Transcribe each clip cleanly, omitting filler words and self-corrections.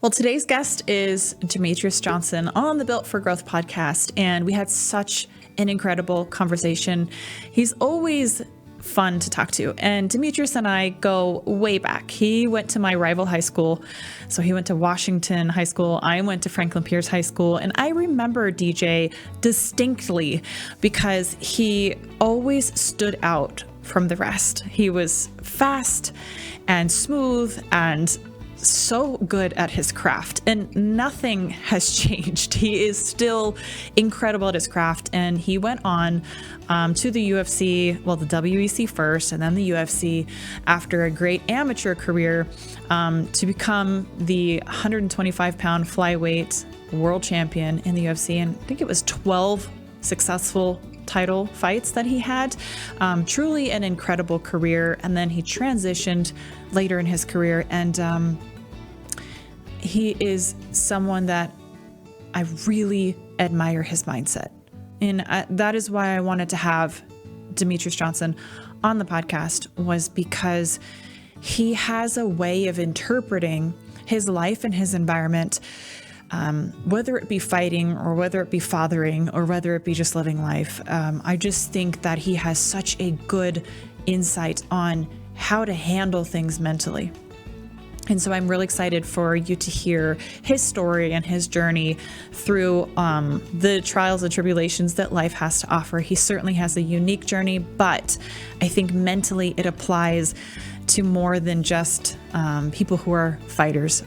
Well, today's guest is Demetrius Johnson on the Built for Growth podcast, and we had such an incredible conversation. He's always fun to talk to, and Demetrius and I go way back. He went to my rival high school, so he went to Washington High School. I went to Franklin Pierce High School, and I remember DJ distinctly because he always stood out from the rest. He was fast and smooth and so good at his craft, and nothing has changed. He is still incredible at his craft, and he went on to the UFC, well, the WEC first, and then the UFC after a great amateur career to become the 125-pound flyweight world champion in the UFC, and I think it was 12 successful title fights that he had. Truly an incredible career, and then he transitioned later in his career, and he is someone that I really admire his mindset. And that is why I wanted to have Demetrius Johnson on the podcast, was because he has a way of interpreting his life and his environment, whether it be fighting or whether it be fathering or whether it be just living life. I just think that he has such a good insight on how to handle things mentally. And so I'm really excited for you to hear his story and his journey through the trials and tribulations that life has to offer. He certainly has a unique journey, but I think mentally it applies to more than just people who are fighters.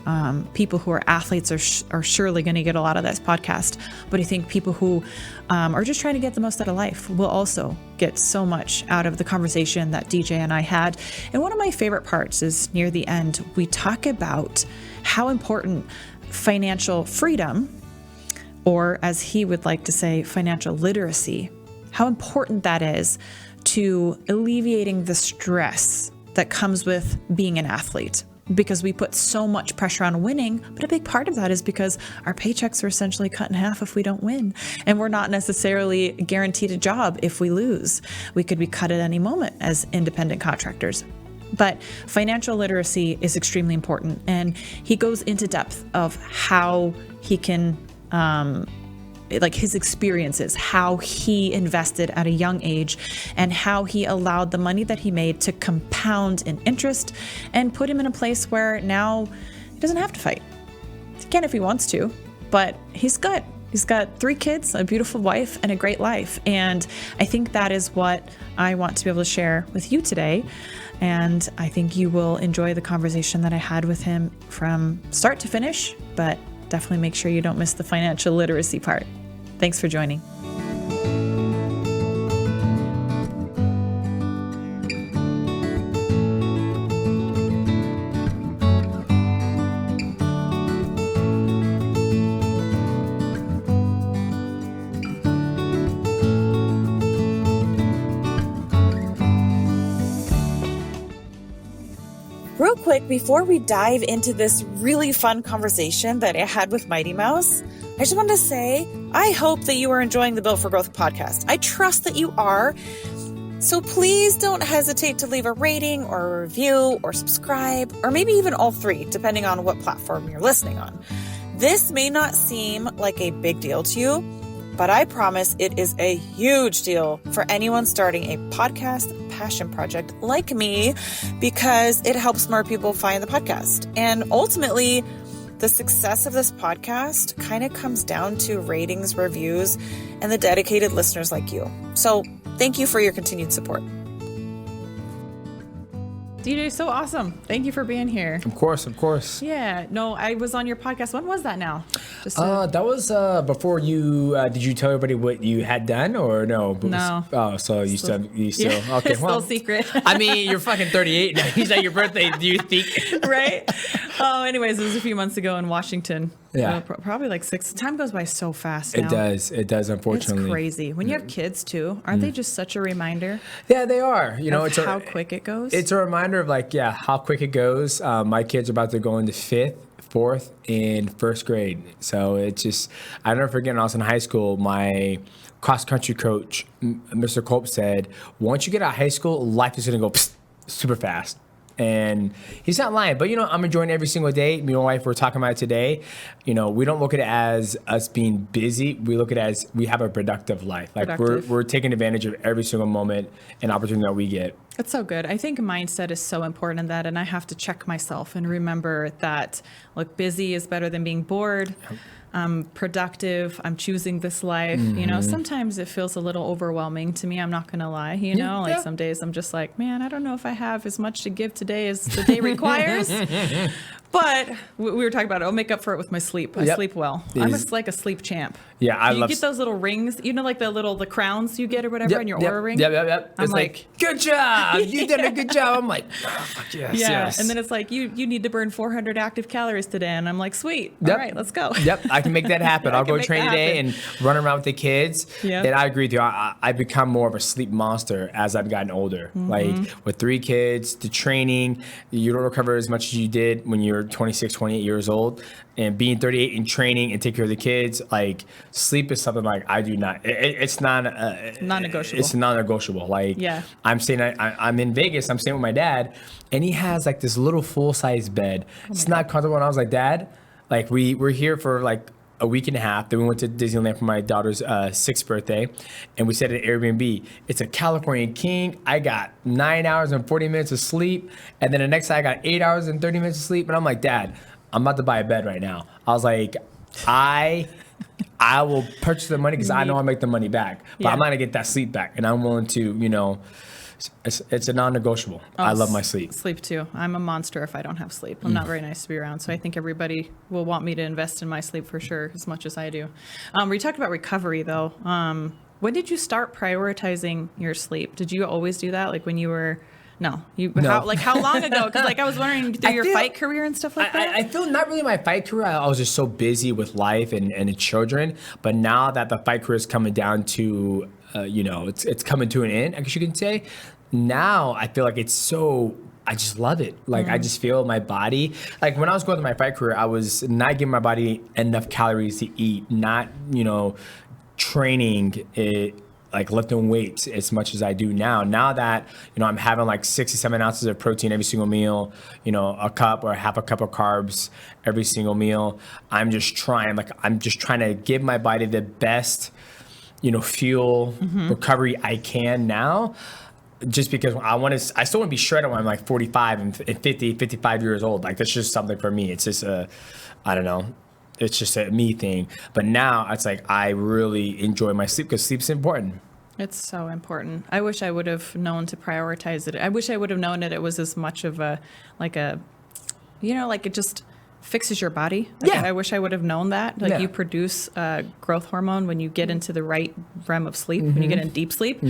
People who are athletes are surely going to get a lot of this podcast, but I think people who are just trying to get the most out of life will also get so much out of the conversation that DJ and I had. And one of my favorite parts is near the end, we talk about how important financial freedom, or as he would like to say, financial literacy, how important that is to alleviating the stress that comes with being an athlete, because we put so much pressure on winning. But a big part of that is because our paychecks are essentially cut in half if we don't win. And we're not necessarily guaranteed a job if we lose. We could be cut at any moment as independent contractors. But financial literacy is extremely important. And he goes into depth of how he can, like his experiences, how he invested at a young age, and how he allowed the money that he made to compound in interest and put him in a place where now he doesn't have to fight. He can if he wants to, but he's good. He's got 3 kids, a beautiful wife, and a great life. And I think that is what I want to be able to share with you today. And I think you will enjoy the conversation that I had with him from start to finish, but definitely make sure you don't miss the financial literacy part. Thanks for joining. Real quick, before we dive into this really fun conversation that I had with Mighty Mouse, I just wanted to say, I hope that you are enjoying the Built for Growth podcast. I trust that you are. So please don't hesitate to leave a rating or a review or subscribe, or maybe even all 3, depending on what platform you're listening on. This may not seem like a big deal to you, but I promise it is a huge deal for anyone starting a podcast passion project like me, because it helps more people find the podcast. And ultimately, the success of this podcast kind of comes down to ratings, reviews, and the dedicated listeners like you. So thank you for your continued support. DJ, so awesome. Thank you for being here. Of course. Yeah. No, I was on your podcast. When was that now? That was before you, did you tell everybody what you had done or no? No. So you still, yeah, okay. It's still secret. I mean, you're fucking 38 now. Is that your birthday? Do you think? Right? Oh, anyways, it was a few months ago in Washington. Yeah. Probably like 6. Time goes by so fast now. It does, unfortunately. It's crazy. When you have kids too, aren't they just such a reminder? Yeah, they are. You know, it's how quick it goes. It's a reminder of how quick it goes. My kids are about to go into 5th, 4th, and 1st grade. So it's just, I never forget when I was in high school, my cross-country coach, Mr. Culp, said, once you get out of high school, life is going to go super fast. And he's not lying, but I'm enjoying every single day. Me and my wife, we're talking about it today. We don't look at it as us being busy. We look at it as we have a productive life. Like we're taking advantage of every single moment and opportunity that we get. That's so good. I think mindset is so important in that, and I have to check myself and remember that, look, busy is better than being bored. I'm productive. I'm choosing this life. Sometimes it feels a little overwhelming to me. I'm not going to lie. Some days I'm just like, man, I don't know if I have as much to give today as the day requires. But we were talking about it. I'll make up for it with my sleep. I sleep well. I'm like a sleep champ. Yeah, you get those little rings, like the crowns you get or whatever on your Oura ring. Yep. I'm it's like, good job. You did a good job. I'm like, oh, fuck yes. Yeah. Yes. And then it's like, you need to burn 400 active calories today. And I'm like, sweet. All right, let's go. Yep. I can make that happen. I'll go train today and run around with the kids. Yep. And I agree with you. I've become more of a sleep monster as I've gotten older. Like with 3 kids, the training, you don't recover as much as you did when you were 26, 28 years old. And being 38 in training and take care of the kids, like sleep is something like I do not. It's not non-negotiable. It's non-negotiable. Like I'm staying. I'm in Vegas. I'm staying with my dad, and he has like this little full-size bed. It's not comfortable. And I was like, Dad, like we're here for like a week and a half. Then we went to Disneyland for my daughter's 6th birthday, and we stayed at Airbnb. It's a California king. I got 9 hours and 40 minutes of sleep, and then the next day I got 8 hours and 30 minutes of sleep. And I'm like, Dad, I'm about to buy a bed right now. I was like, I will purchase the money because I know I'll make the money back, but I'm not gonna get that sleep back, and I'm willing to, it's a non-negotiable. I love my sleep. Sleep too. I'm a monster if I don't have sleep. I'm not very nice to be around, so I think everybody will want me to invest in my sleep for sure, as much as I do. We talked about recovery though. When did you start prioritizing your sleep? Did you always do that, like when you were? No. How long ago? Because I was wondering through your fight career and stuff like that. I feel not really my fight career. I was just so busy with life and the children. But now that the fight career is coming down to, it's coming to an end, I guess you can say. Now I feel like I just love it. Like I just feel my body. Like when I was going through my fight career, I was not giving my body enough calories to eat, not, training it. Like lifting weights as much as I do now. Now that, I'm having like 67 ounces of protein every single meal, a cup or half a cup of carbs every single meal. I'm just trying to give my body the best, fuel recovery I can now. Just because I still want to be shredded when I'm like 45 and 50, 55 years old. Like that's just something for me. It's just I don't know. It's just a me thing. But now it's like I really enjoy my sleep because sleep's important. It's so important. I wish I would have known to prioritize it. I wish I would have known that it was as much of it just fixes your body. I wish I would have known that. You produce growth hormone when you get into the right REM of sleep, when you get in deep sleep.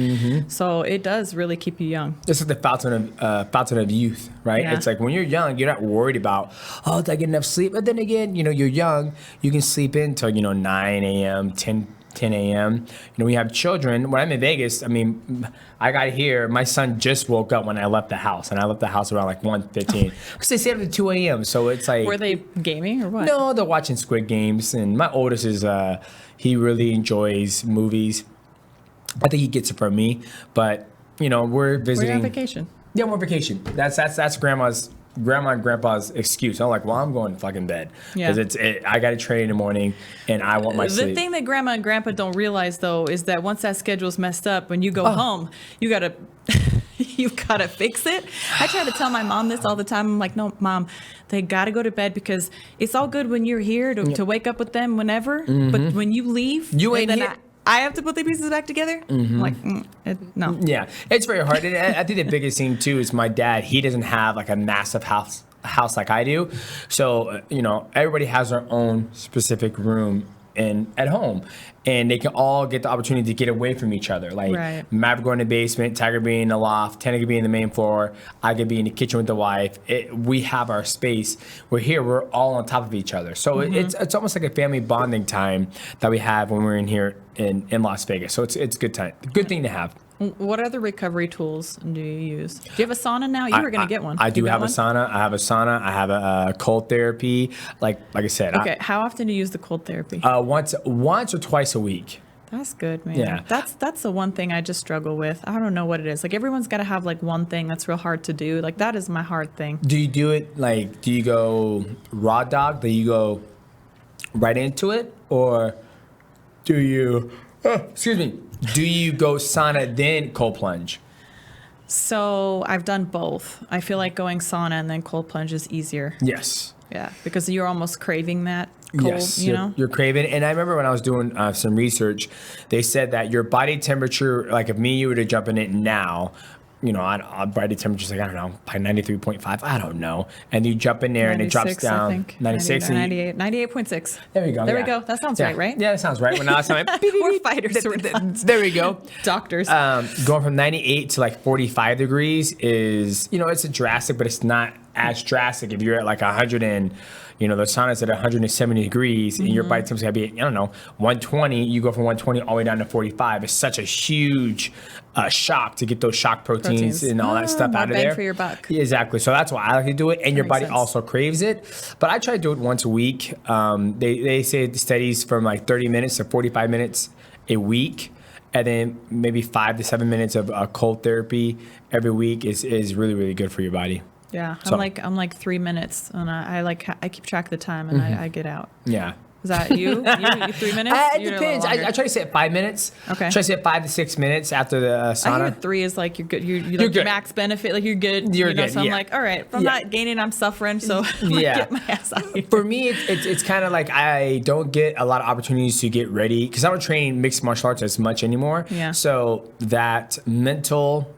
So it does really keep you young. This is the fountain of youth, right? Yeah. It's like when you're young, you're not worried about, did I get enough sleep? But then again, you're young, you can sleep in until, 9 a.m., 10 a.m. We have children. When I'm in Vegas, I got here, my son just woke up when I left the house, and I left the house around like 1:15 because they stay up to 2 a.m. So it's like, were they gaming or what? No, they're watching Squid Games, and my oldest is he really enjoys movies. I think he gets it from me, but we're visiting. We're on vacation. Yeah, we're on vacation. That's grandma and grandpa's excuse. I'm like, well, I'm going to fucking bed because I got to train in the morning and I want my sleep. The thing that grandma and grandpa don't realize though is that once that schedule's messed up, when you go home, you gotta fix it. I try to tell my mom this all the time. I'm like, no, Mom, they gotta go to bed because it's all good when you're here to wake up with them whenever, but when you leave, you ain't here. I have to put the pieces back together. I'm like, no. Yeah, it's very hard. And I think the biggest thing too is my dad. He doesn't have like a massive house like I do. So everybody has their own specific room at home, and they can all get the opportunity to get away from each other. Like Maverick going in the basement, Tiger being in the loft, Tanner could be in the main floor, I could be in the kitchen with the wife. We have our space. We're here. We're all on top of each other. So it's almost like a family bonding time that we have when we're in here in Las Vegas. So it's a good time. Good thing to have. What other recovery tools do you use? Do you have a sauna now? You were going to get one. I do have a sauna. I have a sauna. I have a cold therapy. Like I said. Okay. How often do you use the cold therapy? Once or twice a week. That's good, man. Yeah. That's the one thing I just struggle with. I don't know what it is. Like everyone's got to have like one thing that's real hard to do. Like that is my hard thing. Do you do it like, do you go raw dog? Do you go right into it? Or do you, do you go sauna then cold plunge? So I've done both. I feel like going sauna and then cold plunge is easier. Yes. Yeah, because you're almost craving that cold, yes, you know? You're craving. And I remember when I was doing some research, they said that your body temperature, like if me and you were to jump in it now, you know, our body temperature's like, I don't know, probably 93.5, I don't know. And you jump in there and it drops down. I think. 96? 98, 98.6. There we go. There we go. That sounds right? Yeah, that sounds right. When I was like, we're fighters. There we go. Doctors. Going from 98 to like 45 degrees is, you know, it's a drastic, but it's not as drastic if you're at like 100 and, you know, the sauna's at 170 degrees and your body temperature's gonna be, I don't know, 120. You go from 120 all the way down to 45. It's such a huge shock to get those shock proteins and all that stuff out of there. For your buck. Yeah, exactly. So that's why I like to do it, and your body also craves it. But I try to do it once a week. They say the studies from like 30 minutes to 45 minutes a week, and then maybe 5 to 7 minutes of cold therapy every week is really, really good for your body. Yeah, so, I'm like 3 minutes, and I keep track of the time, and I get out. Yeah. Is that you? You 3 minutes? It depends. I try to say 5 minutes. Okay. Try to say 5 to 6 minutes after the sauna. I hear 3 is like you're good. You're like good. max benefit. Like you're good. You're you know, good. So I'm like, all right. If I'm not gaining, I'm suffering. So get my ass out of here. For me, it's kind of like I don't get a lot of opportunities to get ready because I don't train mixed martial arts as much anymore. Yeah. So that mental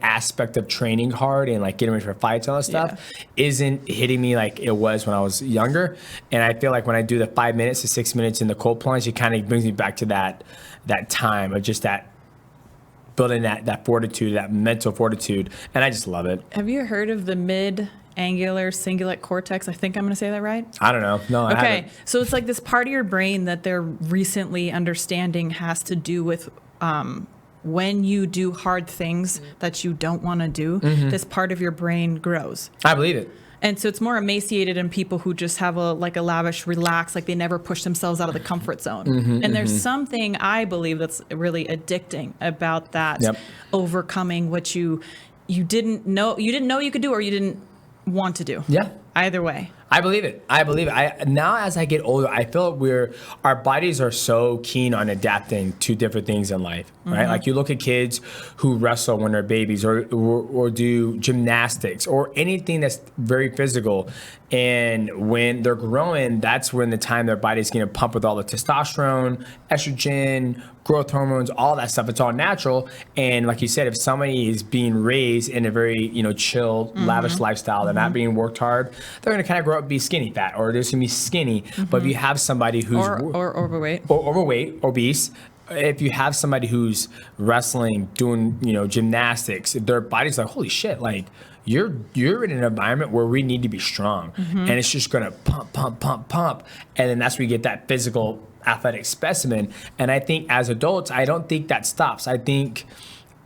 aspect of training hard and like getting ready for fights and all that stuff isn't hitting me like it was when I was younger. And I feel like when I do the 5 minutes to 6 minutes in the cold plunge, it kind of brings me back to that time of just that building that fortitude, that mental fortitude. And I just love it. Have you heard of the mid-angular cingulate cortex? I think I'm going to say that right. I don't know. No, I haven't. So it's like this part of your brain that they're recently understanding has to do with when you do hard things that you don't want to do, this part of your brain grows. I believe it. And so it's more emaciated in people who just have a lavish, relaxed, like they never push themselves out of the comfort zone. And there's something I believe that's really addicting about that, overcoming what you didn't know you could do or you didn't want to do. Yeah. Either way. I believe it. Now as I get older, I feel our bodies are so keen on adapting to different things in life, right? Like you look at kids who wrestle when they're babies or do gymnastics or anything that's very physical. And when they're growing, that's when the time their body's going to pump with all the testosterone, estrogen, growth hormones, all that stuff. It's all natural. And like you said, if somebody is being raised in a very, chill, lavish lifestyle, they're not being worked hard, they're going to kind of grow up and be skinny fat, or they're just going to be skinny. But if you have somebody who's or overweight, obese, if you have somebody who's wrestling, doing, gymnastics, their body's like, holy shit, like you're in an environment where we need to be strong. And it's just going to pump. And then that's where you get that physical athletic specimen. And I think as adults, I don't think that stops. I think,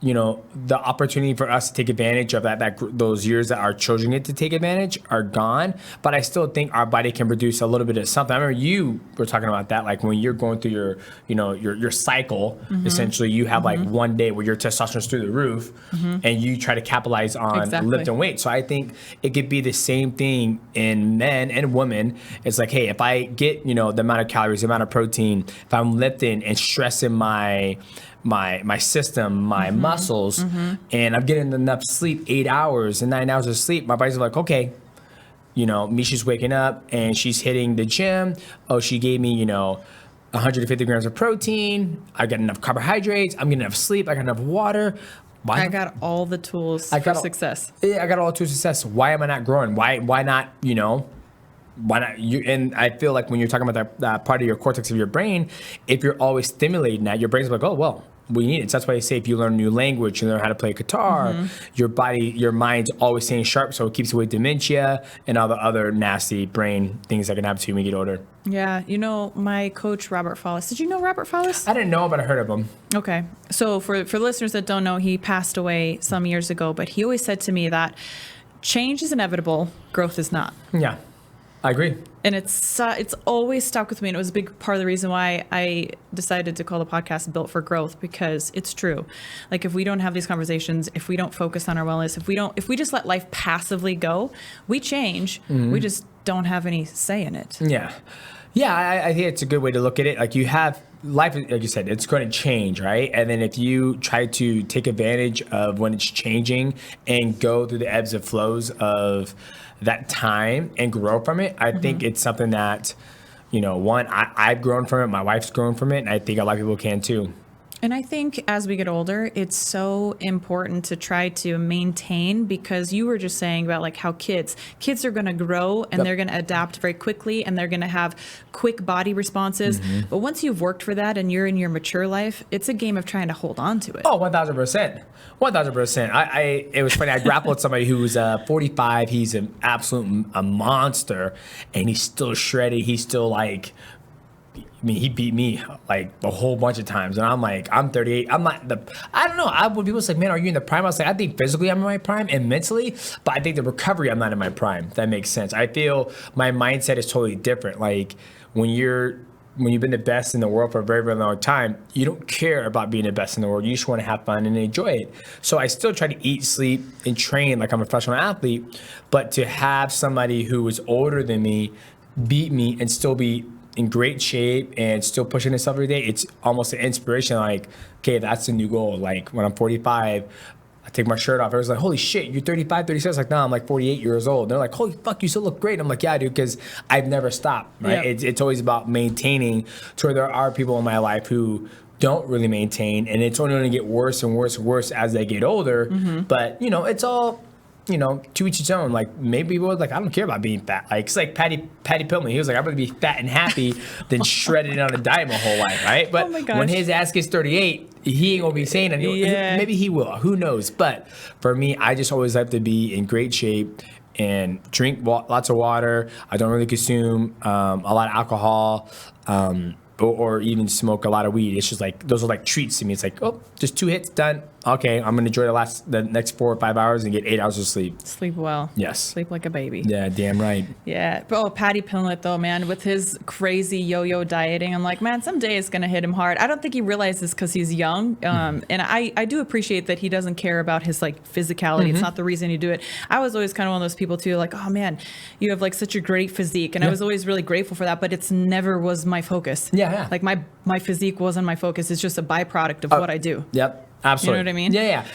the opportunity for us to take advantage of those years that our children get to take advantage are gone. But I still think our body can produce a little bit of something. I remember you were talking about that, like when you're going through your cycle, essentially you have like one day where your testosterone's through the roof and you try to capitalize on lifting weight. So I think it could be the same thing in men and women. It's like, hey, if I get, the amount of calories, the amount of protein, if I'm lifting and stressing my system, my muscles, and I'm getting enough sleep, 8 hours and 9 hours of sleep, my body's like, okay, Miesha's waking up and she's hitting the gym. Oh, she gave me, 150 grams of protein. I got enough carbohydrates. I'm getting enough sleep. I got enough water. I got all the tools for success. Yeah, I got all the tools for success. Why am I not growing? Why not, why not you? And I feel like when you're talking about that part of your cortex of your brain, if you're always stimulating that, your brain's like, oh, well, we need it. So that's why they say if you learn a new language, you learn how to play guitar, your mind's always staying sharp, so it keeps away dementia and all the other nasty brain things that can happen to you when you get older. Yeah, my coach, Robert Follis. Did you know Robert Follis? I didn't know, but I heard of him. Okay. So for listeners that don't know, he passed away some years ago, but he always said to me that change is inevitable, growth is not. Yeah. I agree. And it's always stuck with me. And it was a big part of the reason why I decided to call the podcast Built for Growth, because it's true. Like, if we don't have these conversations, if we don't focus on our wellness, if we just let life passively go, we change. We just don't have any say in it. Yeah. Yeah, I think it's a good way to look at it. Like, you have life, like you said, it's going to change, right? And then if you try to take advantage of when it's changing and go through the ebbs and flows of that time and grow from it, I think it's something that, one, I've grown from it, my wife's grown from it, and I think a lot of people can too. And I think as we get older, it's so important to try to maintain, because you were just saying about like how kids are going to grow and they're going to adapt very quickly and they're going to have quick body responses. But once you've worked for that and you're in your mature life, it's a game of trying to hold on to it. Oh, 1,000%. 1,000%. It was funny. I grappled with somebody who's 45. He's an absolute a monster, and he's still shredded. He's still like, he beat me like a whole bunch of times, and I'm like, I'm 38. I'm not I don't know. When people say, man, are you in the prime? I was like, I think physically I'm in my prime and mentally, but I think the recovery, I'm not in my prime. If that makes sense. I feel my mindset is totally different. Like, when you've been the best in the world for a very, very long time, you don't care about being the best in the world. You just want to have fun and enjoy it. So I still try to eat, sleep, and train like I'm a professional athlete, but to have somebody who was older than me beat me and still be in great shape and still pushing himself every day, it's almost an inspiration. Like, okay, that's the new goal. Like, when I'm 45, I take my shirt off. Everyone's like, holy shit, you're 35, 36. Like, no, I'm like 48 years old. And they're like, holy fuck, you still look great. I'm like, yeah, dude, because I've never stopped, right? Yep. It's always about maintaining, to where there are people in my life who don't really maintain, and it's only going to get worse and worse and worse as they get older. But, it's all, to each his own. Like, maybe people are like, I don't care about being fat. Like, it's like Patty Pillman. He was like, I'd rather be fat and happy than shredded on a diet my whole life, right? But when his ass gets 38, he ain't gonna be saying anything. Yeah. Maybe he will. Who knows? But for me, I just always have to be in great shape and drink lots of water. I don't really consume a lot of alcohol. Or even smoke a lot of weed. It's just like, those are like treats to me. It's like, oh, just 2 hits, done. Okay, I'm gonna enjoy the next 4 or 5 hours and get 8 hours of sleep. Sleep well. Yes. Sleep like a baby. Yeah, damn right. Yeah. But Patty Pillman, though, man, with his crazy yo-yo dieting, I'm like, man, someday it's gonna hit him hard. I don't think he realizes because he's young. And I do appreciate that he doesn't care about his like physicality. It's not the reason you do it. I was always kind of one of those people too, like, oh man, you have like such a great physique. And I was always really grateful for that, but it's never was my focus. Yeah. Like my physique wasn't my focus. It's just a byproduct of what I do. Yep. Absolutely. You know what I mean? Yeah.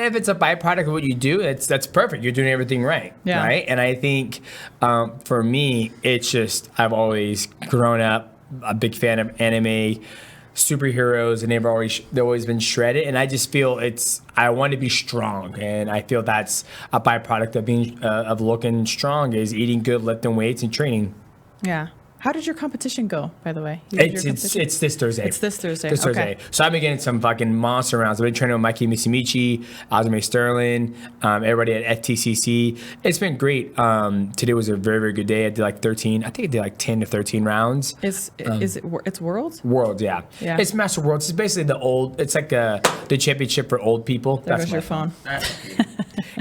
If it's a byproduct of what you do, that's perfect. You're doing everything right. Yeah. Right. And I think for me, it's just, I've always grown up a big fan of anime, superheroes, and they've always been shredded. And I just feel I want to be strong, and I feel that's a byproduct of being of looking strong, is eating good, lifting weights, and training. Yeah. How did your competition go, by the way? It's this Thursday. It's this Thursday. Okay. So I've been getting some fucking monster rounds. I've been training with Mikey Misimichi, Azumi Sterling, everybody at FTCC. It's been great. Today was a very, very good day. I did like 13. I think I did like 10 to 13 rounds. It's Worlds? Worlds, yeah. It's Master Worlds. It's basically it's like the championship for old people. There goes your phone.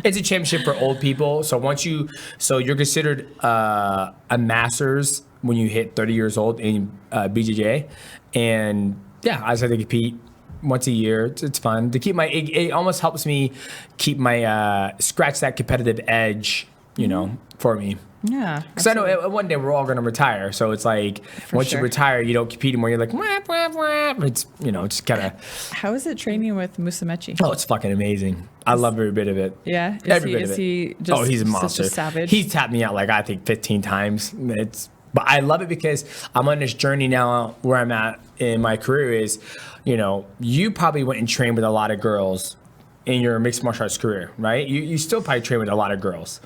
It's a championship for old people. So you're considered a Masters when you hit 30 years old in BJJ. And yeah, I just have to compete once a year. It's fun to keep it almost helps me keep my scratch that competitive edge, for me. Yeah. Because I know one day we're all going to retire. So it's like, once you retire, you don't compete anymore. You're like, wah, wah, wah. It's, it's kind of. How is it training with Musumeci? Oh, it's fucking amazing. I love every bit of it. Yeah? Is he just he's a monster. Such a savage? He's tapped me out like, I think 15 times. But I love it because I'm on this journey now where I'm at in my career is, you probably went and trained with a lot of girls in your mixed martial arts career, right? You still probably train with a lot of girls.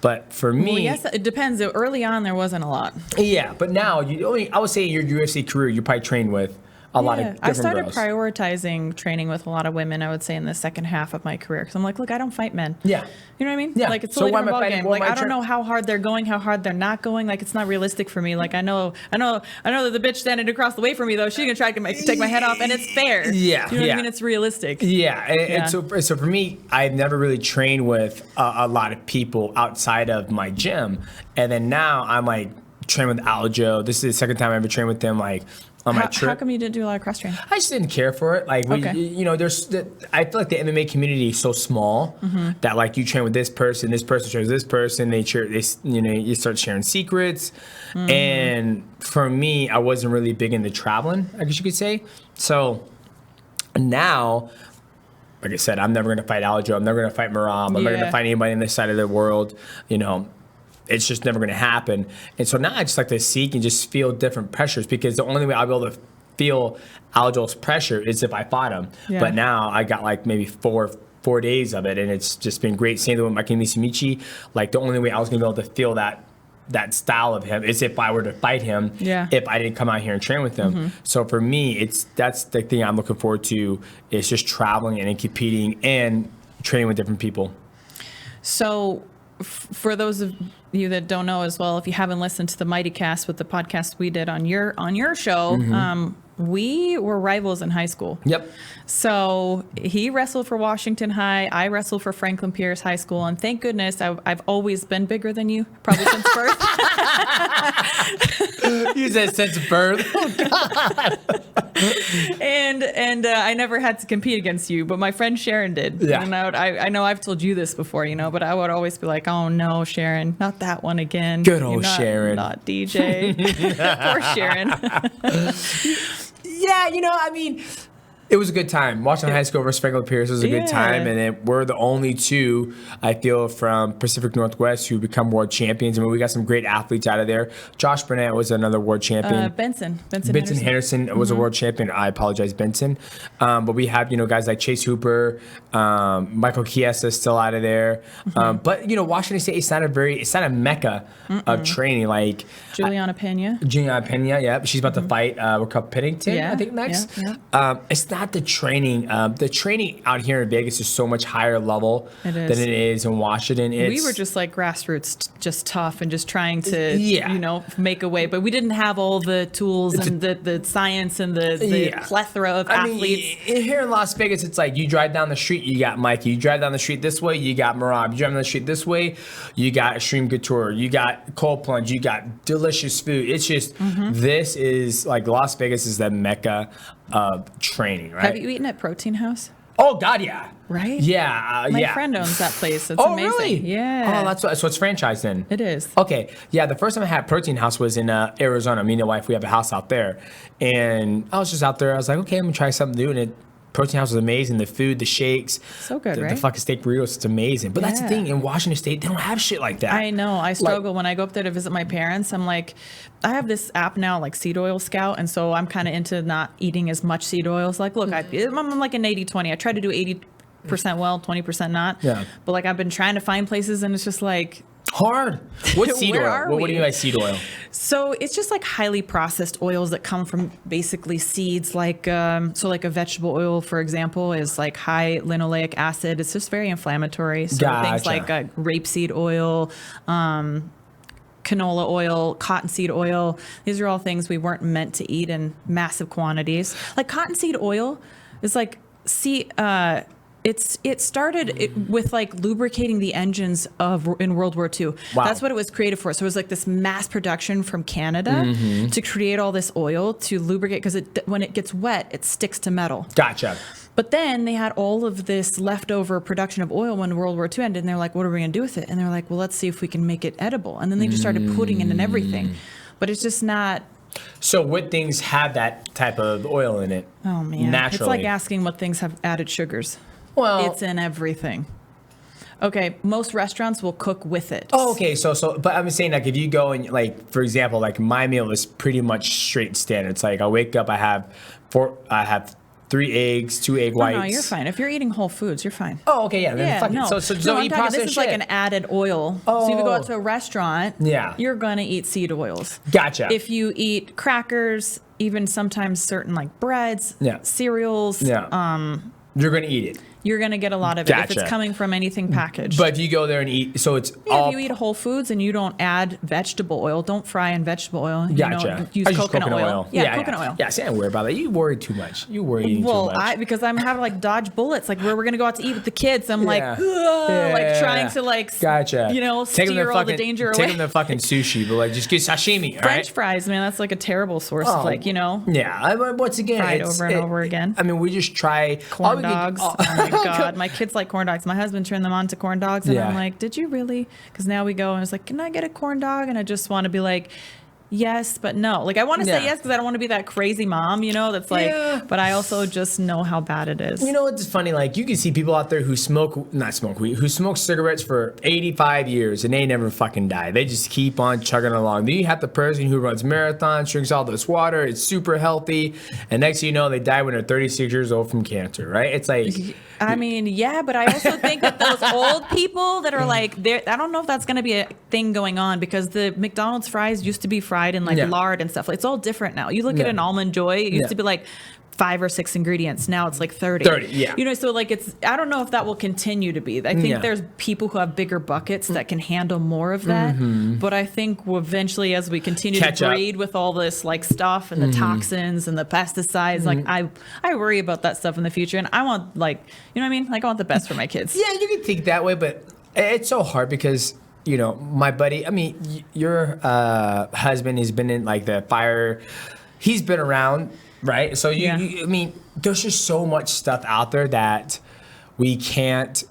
But for me... Well, yes, it depends. Early on, there wasn't a lot. Yeah, but now, I would say in your UFC career, you probably trained with a lot of different girls. I started prioritizing training with a lot of women, I would say, in the second half of my career. Because I'm like, look, I don't fight men. Yeah. You know what I mean? Yeah. Like, it's a totally different ballgame. Like, I don't know how hard they're going, how hard they're not going. Like, it's not realistic for me. Like, I know that the bitch standing across the way from me, though, she's going to try to take my head off, and it's fair. Yeah. You know what I mean? It's realistic. Yeah. And so for me, I've never really trained with a lot of people outside of my gym. And then now I'm like, train with Aljo. This is the second time I ever trained with him, like, on my trip. How come you didn't do a lot of cross training? I just didn't care for it. Like, I feel like the MMA community is so small that, like, you train with this person trains with this person. You start sharing secrets. And for me, I wasn't really big into traveling, I guess you could say. So now, like I said, I'm never going to fight Aljo. I'm never going to fight Merab. I'm never going to fight anybody on this side of the world. It's just never going to happen. And so now I just like to seek and just feel different pressures, because the only way I'll be able to feel Aljo's pressure is if I fought him. Yeah. But now I got like maybe four days of it, and it's just been great. Same with Mike Miesha. Like, the only way I was going to be able to feel that style of him is if I were to fight him, if I didn't come out here and train with him. So for me, that's the thing I'm looking forward to, is just traveling and competing and training with different people. So for those of you that don't know as well, if you haven't listened to the Mighty Cast with the podcast we did on your show, we were rivals in high school. Yep. So he wrestled for Washington High. I wrestled for Franklin Pierce High School. And thank goodness I've always been bigger than you, probably since birth. You said since birth. Oh, God. And I never had to compete against you, but my friend Sharon did. Yeah. And I know I've told you this before, but I would always be like, oh, no, Sharon, not that one again. Good old Sharon. Not DJ. Poor Sharon. Yeah, it was a good time. Washington High School versus Franklin Pierce was a good time, and we're the only two, I feel, from Pacific Northwest who become world champions. I mean, we got some great athletes out of there. Josh Burnett was another world champion. Benson Henderson was a world champion. I apologize, Benson. But we have, guys like Chase Hooper, Michael Chiesa is still out of there. But Washington State, it's not a mecca of training. Like Juliana Pena, yeah, she's about to fight World Cup Pennington, I think next. Yeah. It's not the training. The training out here in Vegas is so much higher level than it is in Washington. We were just like grassroots, just tough and just trying to, make a way. But we didn't have all the tools and the science and the plethora of athletes. Here in Las Vegas, it's like you drive down the street, you got Mikey. You drive down the street this way, you got Merab. You drive down the street this way, you got Extreme Couture. You got Cold Plunge. You got delicious food. It's just, this is like Las Vegas is the mecca of training, right? Have you eaten at Protein House? Oh, God, yeah. Right? Yeah. My friend owns that place. It's amazing. Really? Yeah. Oh, so it's franchised then? It is. Okay. Yeah, the first time I had Protein House was in Arizona. Me and my wife, we have a house out there. And I was just out there. I was like, okay, I'm going to try something new. And Protein House was amazing. The food, the shakes. So good, right? The fucking steak burritos, it's amazing. But that's the thing. In Washington State, they don't have shit like that. I know. I struggle when I go up there to visit my parents. I'm like, I have this app now, like Seed Oil Scout. And so I'm kind of into not eating as much seed oils. Like, look, I'm like an 80-20. I try to do 80% well, 20% not. Yeah. But like, I've been trying to find places, and it's just like, hard. What's seed oil? What do you mean by seed oil? So it's just like highly processed oils that come from basically seeds. Like like a vegetable oil, for example, is like high linoleic acid. It's just very inflammatory. So things like rapeseed oil, canola oil, cottonseed oil. These are all things we weren't meant to eat in massive quantities. Like cottonseed oil is like It started with like lubricating the engines in World War II. Wow. That's what it was created for. So it was like this mass production from Canada to create all this oil to lubricate, because when it gets wet, it sticks to metal. Gotcha. But then they had all of this leftover production of oil when World War II ended, and they're like, what are we going to do with it? And they're like, well, let's see if we can make it edible. And then they just started putting it in everything. But it's just not... So what things have that type of oil in it? Oh, man. Naturally. It's like asking what things have added sugars. Well, it's in everything. Okay, most restaurants will cook with it. Oh, okay. So, but I'm saying, like, if you go and, like, for example, like my meal is pretty much straight standard. It's like I wake up, I have 3 eggs, 2 egg whites. No, you're fine. If you're eating whole foods, you're fine. Oh, okay, yeah. Then no. So don't eat processed shit. This is like an added oil. Oh. So if you go out to a restaurant, you're gonna eat seed oils. Gotcha. If you eat crackers, even sometimes certain like breads, cereals, you're gonna eat it. you're going to get a lot of it if it's coming from anything packaged. But if you go there and eat, so it's all... If you eat Whole Foods and you don't add vegetable oil, don't fry in vegetable oil. Gotcha. Use coconut oil. Yeah, coconut oil. Yeah, see, I don't worry about that. You worry too much. You worry eating too much. Because I'm having like dodge bullets. Like where we're going to go out to eat with the kids. I'm like trying to like, gotcha. steer all the danger away. Take them to fucking sushi, but like just get sashimi, all French fries, man, that's like a terrible source of like, Yeah, once again, fried over and over again. I mean, we just try... Corn dogs. Oh my God. My kids like corn dogs. My husband turned them on to corn dogs. And I'm like, did you really? Because now we go and it's like, can I get a corn dog? And I just want to be like, yes, but no. Like, I want to say yes because I don't want to be that crazy mom, that's like, but I also just know how bad it is. It's funny. Like, you can see people out there who not smoke weed, who smoke cigarettes for 85 years and they never fucking die. They just keep on chugging along. Then you have the person who runs marathons, drinks all this water, is super healthy, and next thing you know, they die when they're 36 years old from cancer, right? It's like... I mean, yeah, but I also think that those old people that are like, I don't know if that's going to be a thing going on because the McDonald's fries used to be fried in like lard and stuff. It's all different now. You look at an Almond Joy, it used to be like 5 or 6 ingredients. Now it's like 30. 30, yeah. So like I don't know if that will continue to be. I think there's people who have bigger buckets that can handle more of that. But I think eventually as we continue to breed with all this like stuff and the toxins and the pesticides, like I worry about that stuff in the future. And I want like, you know what I mean? Like I want the best for my kids. Yeah, you can think that way, but it's so hard because my buddy, I mean, your husband has been in like the fire. He's been around. Right. So, I mean, there's just so much stuff out there that we can't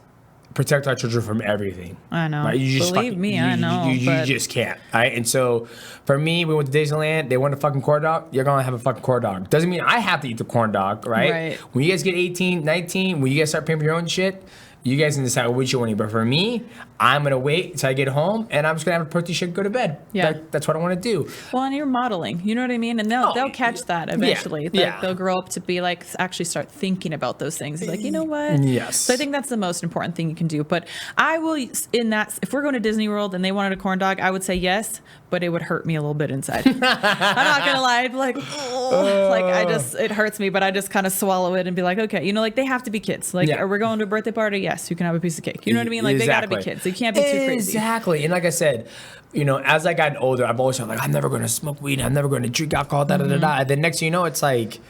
protect our children from everything. I know. Right? Believe me, I know. You just can't. Right. And so for me, we went to Disneyland. They want a fucking corn dog. You're going to have a fucking corn dog. Doesn't mean I have to eat the corn dog. Right. When you guys get 18, 19, when you guys start paying for your own shit, you guys can decide what you want to eat. But for me, I'm going to wait until I get home and I'm just going to have a protein shake and go to bed. Yeah. That's what I want to do. Well, and you're modeling. You know what I mean? And they'll catch that eventually. Yeah. Like, they'll grow up to be like, actually start thinking about those things. It's like, you know what? Yes. So I think that's the most important thing you can do. But I will, if we're going to Disney World and they wanted a corn dog, I would say yes, but it would hurt me a little bit inside. I'm not going to lie. I'd be like, it hurts me, but I just kind of swallow it and be like, okay, like they have to be kids. Like, are we going to a birthday party? Yes, you can have a piece of cake. You know what I mean? Like they got to be kids. You can't be too crazy. Exactly. And like I said, as I got older, I've always felt like I'm never going to smoke weed. I'm never going to drink alcohol. And then next thing you know, it's like,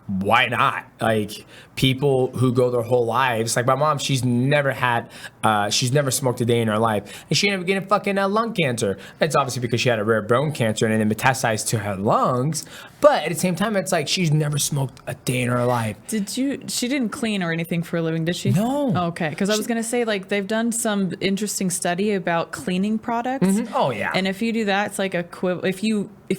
why not? Like people who go their whole lives, like my mom, she's never smoked a day in her life, and she ended up getting fucking lung cancer. It's obviously because she had a rare bone cancer and it metastasized to her lungs. But at the same time, it's like she's never smoked a day in her life. She didn't clean or anything for a living, did she? No. Okay, because I was gonna say like they've done some interesting study about cleaning products. Oh yeah. And if you do that, it's like if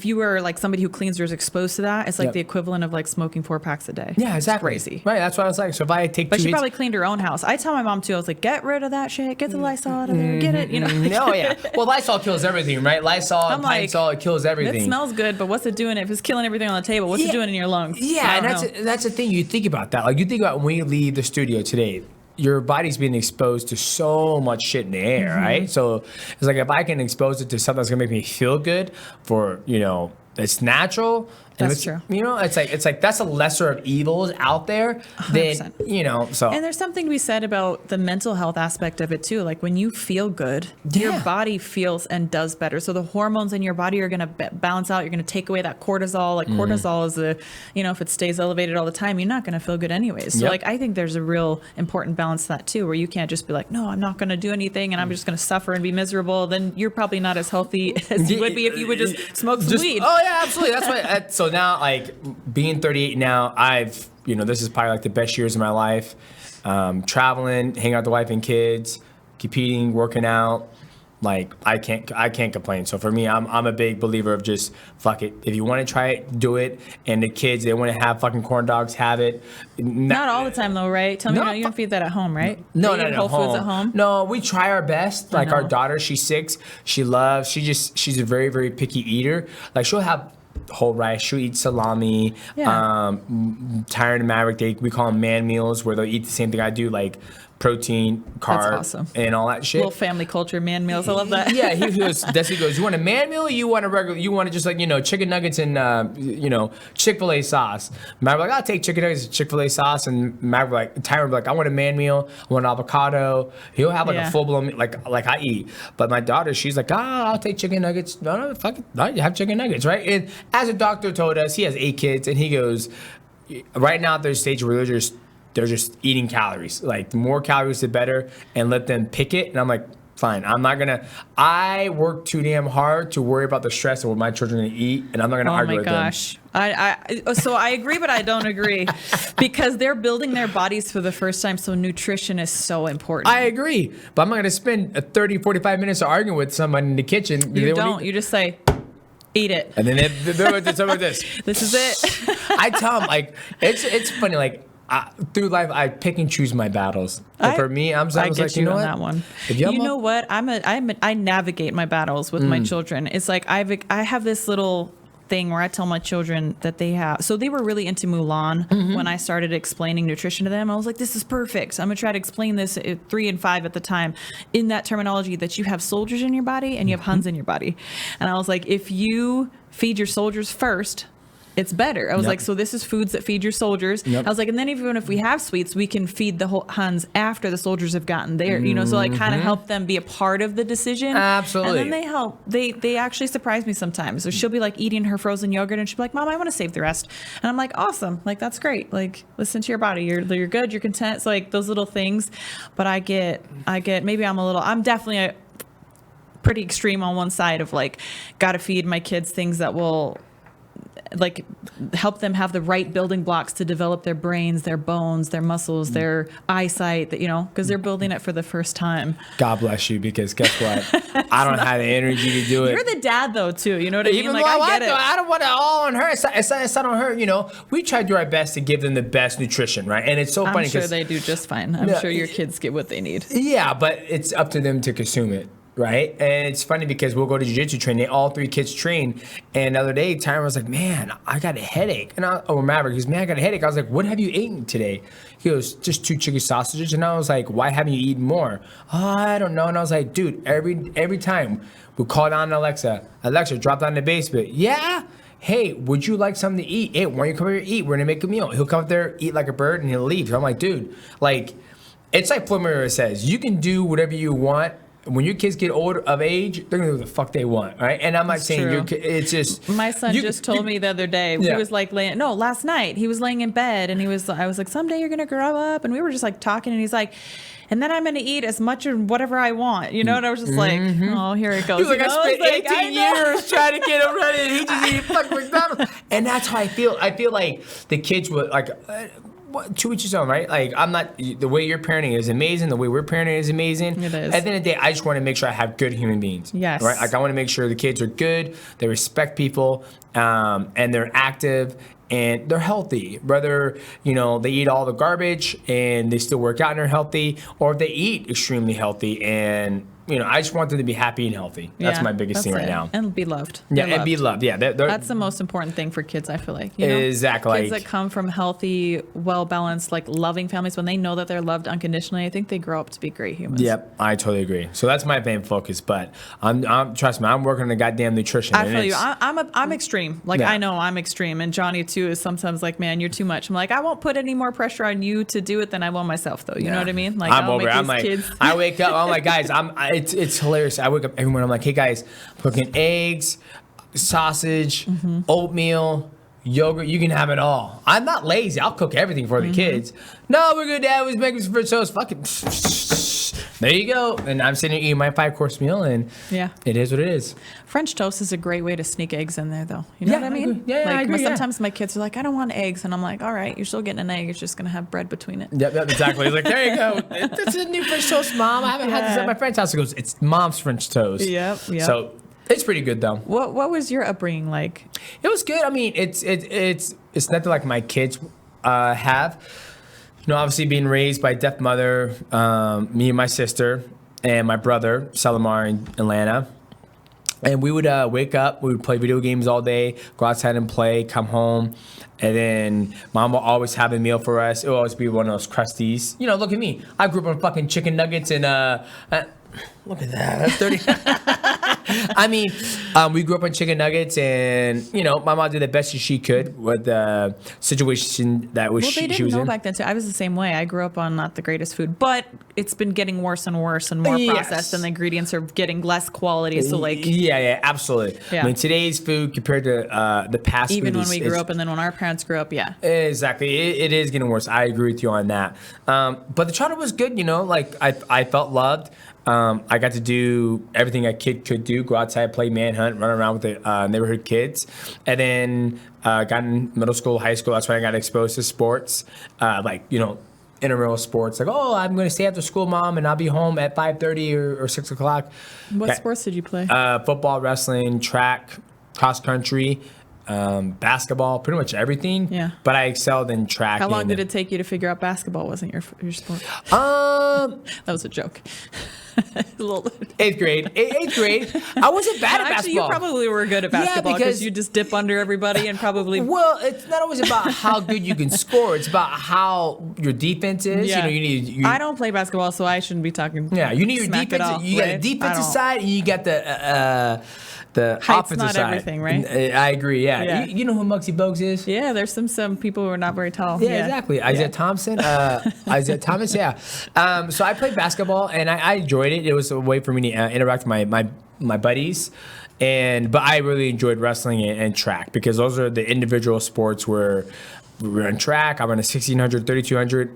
you were like somebody who cleans or is exposed to that, it's like the equivalent of like smoking 4 packs a day. Yeah, exactly. It's crazy. Right, that's what I was like. So if I take but she probably cleaned her own house. I tell my mom too, I was like, get rid of that shit, get the Lysol out of there, get it, No, yeah. Well, Lysol kills everything, right? Lysol, Pine-Sol, it kills everything. It smells good, but what's it doing if it's killing everything on the table? What's it doing in your lungs? Yeah, and that's the thing. You think about that. Like you think about when you leave the studio today, your body's being exposed to so much shit in the air, right? So it's like if I can expose it to something that's gonna make me feel good for, it's natural. That's true. It's like that's a lesser of evils out there than 100%. So. And there's something to be said about the mental health aspect of it too. Like when you feel good, your body feels and does better. So the hormones in your body are going to balance out. You're going to take away that cortisol. Like cortisol is if it stays elevated all the time, you're not going to feel good anyways. So like I think there's a real important balance to that too, where you can't just be like, no, I'm not going to do anything and I'm just going to suffer and be miserable. Then you're probably not as healthy as you would be if you would just smoke some weed. Oh yeah, absolutely. That's why. So now, like being 38 now, I've this is probably like the best years of my life. Traveling, hanging out with the wife and kids, competing, working out. Like I can't complain. So for me, I'm a big believer of just fuck it. If you want to try it, do it. And the kids, they want to have fucking corn dogs, have it. Not all the time though, right? Tell me, you don't feed that at home, right? No, Whole Foods at home. No, we try our best. Like our daughter, she's 6. She's a very, very picky eater. Like she'll have whole rice, she'll eat salami. Tyron and Maverick, we call them man meals, where they'll eat the same thing I do, like protein, carb, awesome. and all that shit. Little family culture, man meals. I love that. Yeah, he goes, you want a man meal or you want a regular, you want to just like, chicken nuggets and, Chick-fil-A sauce. Matt would be like, I'll take chicken nuggets and Chick-fil-A sauce. And Matt would be like, Tyron would be like, I want a man meal. I want an avocado. He'll have like a full blown, like I eat. But my daughter, she's like, I'll take chicken nuggets. No, fuck it. No, you have chicken nuggets, right? And as a doctor told us, he has 8 kids and he goes, right now at their stage where they're just eating calories. Like, the more calories, the better, and let them pick it. And I'm like, fine. I work too damn hard to worry about the stress of what my children are going to eat, and I'm not going to argue with them. Oh, my gosh. So I agree, but I don't agree. Because they're building their bodies for the first time, so nutrition is so important. I agree. But I'm not going to spend 30, 45 minutes arguing with someone in the kitchen. You don't. You just say, eat it. And then they're like this. This is it. I tell them, like, it's funny, like, through life, I pick and choose my battles. And for me, I was like, you know what? That one. You know what? I navigate my battles with my children. It's like I have this little thing where I tell my children that they have. So they were really into Mulan when I started explaining nutrition to them. I was like, this is perfect. I'm gonna try to explain this at 3 and 5 at the time in that terminology that you have soldiers in your body and you have Huns in your body. And I was like, if you feed your soldiers first, it's better. I was like, so this is foods that feed your soldiers. I was like, and then even if we have sweets, we can feed the whole Huns after the soldiers have gotten there, so I kind of help them be a part of the decision. Absolutely. And then they help. They actually surprise me sometimes. So she'll be like eating her frozen yogurt and she'll be like, Mom, I want to save the rest. And I'm like, awesome. Like, that's great. Like, listen to your body. You're good. You're content. It's like those little things. But I get, maybe I'm definitely pretty extreme on one side of like, got to feed my kids things that will like help them have the right building blocks to develop their brains, their bones, their muscles, their eyesight, because they're building it for the first time. God bless you, because guess what? I don't have the energy to do it. You're the dad though too, you know what I mean? Even like I get it. I don't want it all on her. It's not on her, We try to do our best to give them the best nutrition, right? And it's so funny I'm sure they do just fine. I'm sure your kids get what they need. Yeah, but it's up to them to consume it. Right? And it's funny because we'll go to jiu-jitsu training. All 3 kids train. And the other day, Tyron was like, man, I got a headache. And Maverick goes, man, I got a headache. I was like, what have you eaten today? He goes, just 2 chicken sausages. And I was like, why haven't you eaten more? Oh, I don't know. And I was like, dude, every time we call down Alexa, drop down the basement. Yeah? Hey, would you like something to eat? Hey, why don't you come here and eat? We're going to make a meal. He'll come up there, eat like a bird, and he'll leave. So I'm like, dude, like, it's like Flimmer says, you can do whatever you want. When your kids get older of age, they're gonna do what the fuck they want, right? And I'm not saying your kid, it's just. My son just told me the other day. He was like last night he was laying in bed and I was like, someday you're gonna grow up, and we were just like talking, and he's like, and then I'm gonna eat as much or whatever I want, And I was just like, oh, here it goes. He's like, I spent 18 years trying to get him ready, and he just eat fucking McDonald's. And that's how I feel. I feel like the kids would like. To each his own, right? Like, I'm not, the way you're parenting is amazing. The way we're parenting is amazing. It is. At the end of the day, I just want to make sure I have good human beings. Yes. Right? Like, I want to make sure the kids are good, they respect people, and they're active, and they're healthy. Whether, they eat all the garbage and they still work out and they're healthy, or if they eat extremely healthy and, I just want them to be happy and healthy. That's my biggest thing right now. And be loved. And be loved. Yeah. That's the most important thing for kids, I feel like. Exactly. Kids that come from healthy, well-balanced, like loving families, when they know that they're loved unconditionally, I think they grow up to be great humans. Yep, I totally agree. So that's my main focus. But trust me, I'm working on the goddamn nutrition. I feel you. I'm extreme. Like, I know I'm extreme. And Johnny, too, is sometimes like, man, you're too much. I'm like, I won't put any more pressure on you to do it than I will myself, though. You know what I mean? Like, I'm over. I'm like, kids. I wake up. I'm like, guys, it's hilarious. I wake up every morning. I'm like, hey guys, I'm cooking eggs, sausage, oatmeal, yogurt. You can have it all. I'm not lazy. I'll cook everything for the kids. No, we're good, Dad. We're making some French toast. Fucking. There you go. And I'm sitting here eating my 5-course meal, and it is what it is. French toast is a great way to sneak eggs in there, though. You know what I mean? I agree. Sometimes my kids are like, I don't want eggs. And I'm like, all right, you're still getting an egg. It's just going to have bread between it. Yep, exactly. He's like, there you go. This is a new French toast, Mom. I haven't had this at my friend's house. He goes, it's Mom's French toast. Yep. So it's pretty good, though. What was your upbringing like? It was good. I mean, it's nothing like my kids have. Obviously being raised by a deaf mother, me and my sister, and my brother, Salamar in Atlanta. And we would wake up, we would play video games all day, go outside and play, come home. And then mom will always have a meal for us. It will always be one of those Crusties. You know, look at me. I grew up on fucking chicken nuggets and look at that. That's 30. I mean, we grew up on chicken nuggets, and you know, my mom did the best she could with the situation that was she was in. Well, they didn't know back then too. I was the same way. I grew up on not the greatest food, but it's been getting worse and worse and more processed, and the ingredients are getting less quality. So like, yeah, absolutely. Yeah. I mean, today's food compared to the past, even food when we grew up, and then when our parents grew up, exactly. It is getting worse. I agree with you on that. But the childhood was good. You know, like I felt loved. I got to do everything a kid could do, go outside, play manhunt, run around with the neighborhood kids. And then got in middle school, high school. That's when I got exposed to sports, like, you know, intramural sports. Like, oh, I'm going to stay after school, Mom, and I'll be home at 5:30 or 6 o'clock. What sports did you play? Football, wrestling, track, cross country. Basketball, pretty much everything. Yeah. But I excelled in track. How long did it take you to figure out basketball wasn't your sport? That was a joke. Eighth grade. I wasn't bad at basketball. Actually, you probably were good at basketball because you just dip under everybody and probably. Well, it's not always about how good you can score. It's about how your defense is. Yeah. You know, I don't play basketball, so I shouldn't be talking. Yeah, you need your defense. You got a defensive side, and you got the Height's offensive not side. Everything, right? I agree. Yeah. You know who Muggsy Bogues is? Yeah, there's some people who are not very tall. Yeah, exactly. Isaiah Thompson. Isaiah Thomas. Yeah. So I played basketball, and I enjoyed it. It was a way for me to interact with my buddies, but I really enjoyed wrestling and track because those are the individual sports where we were in track. I run a 1600, 3200.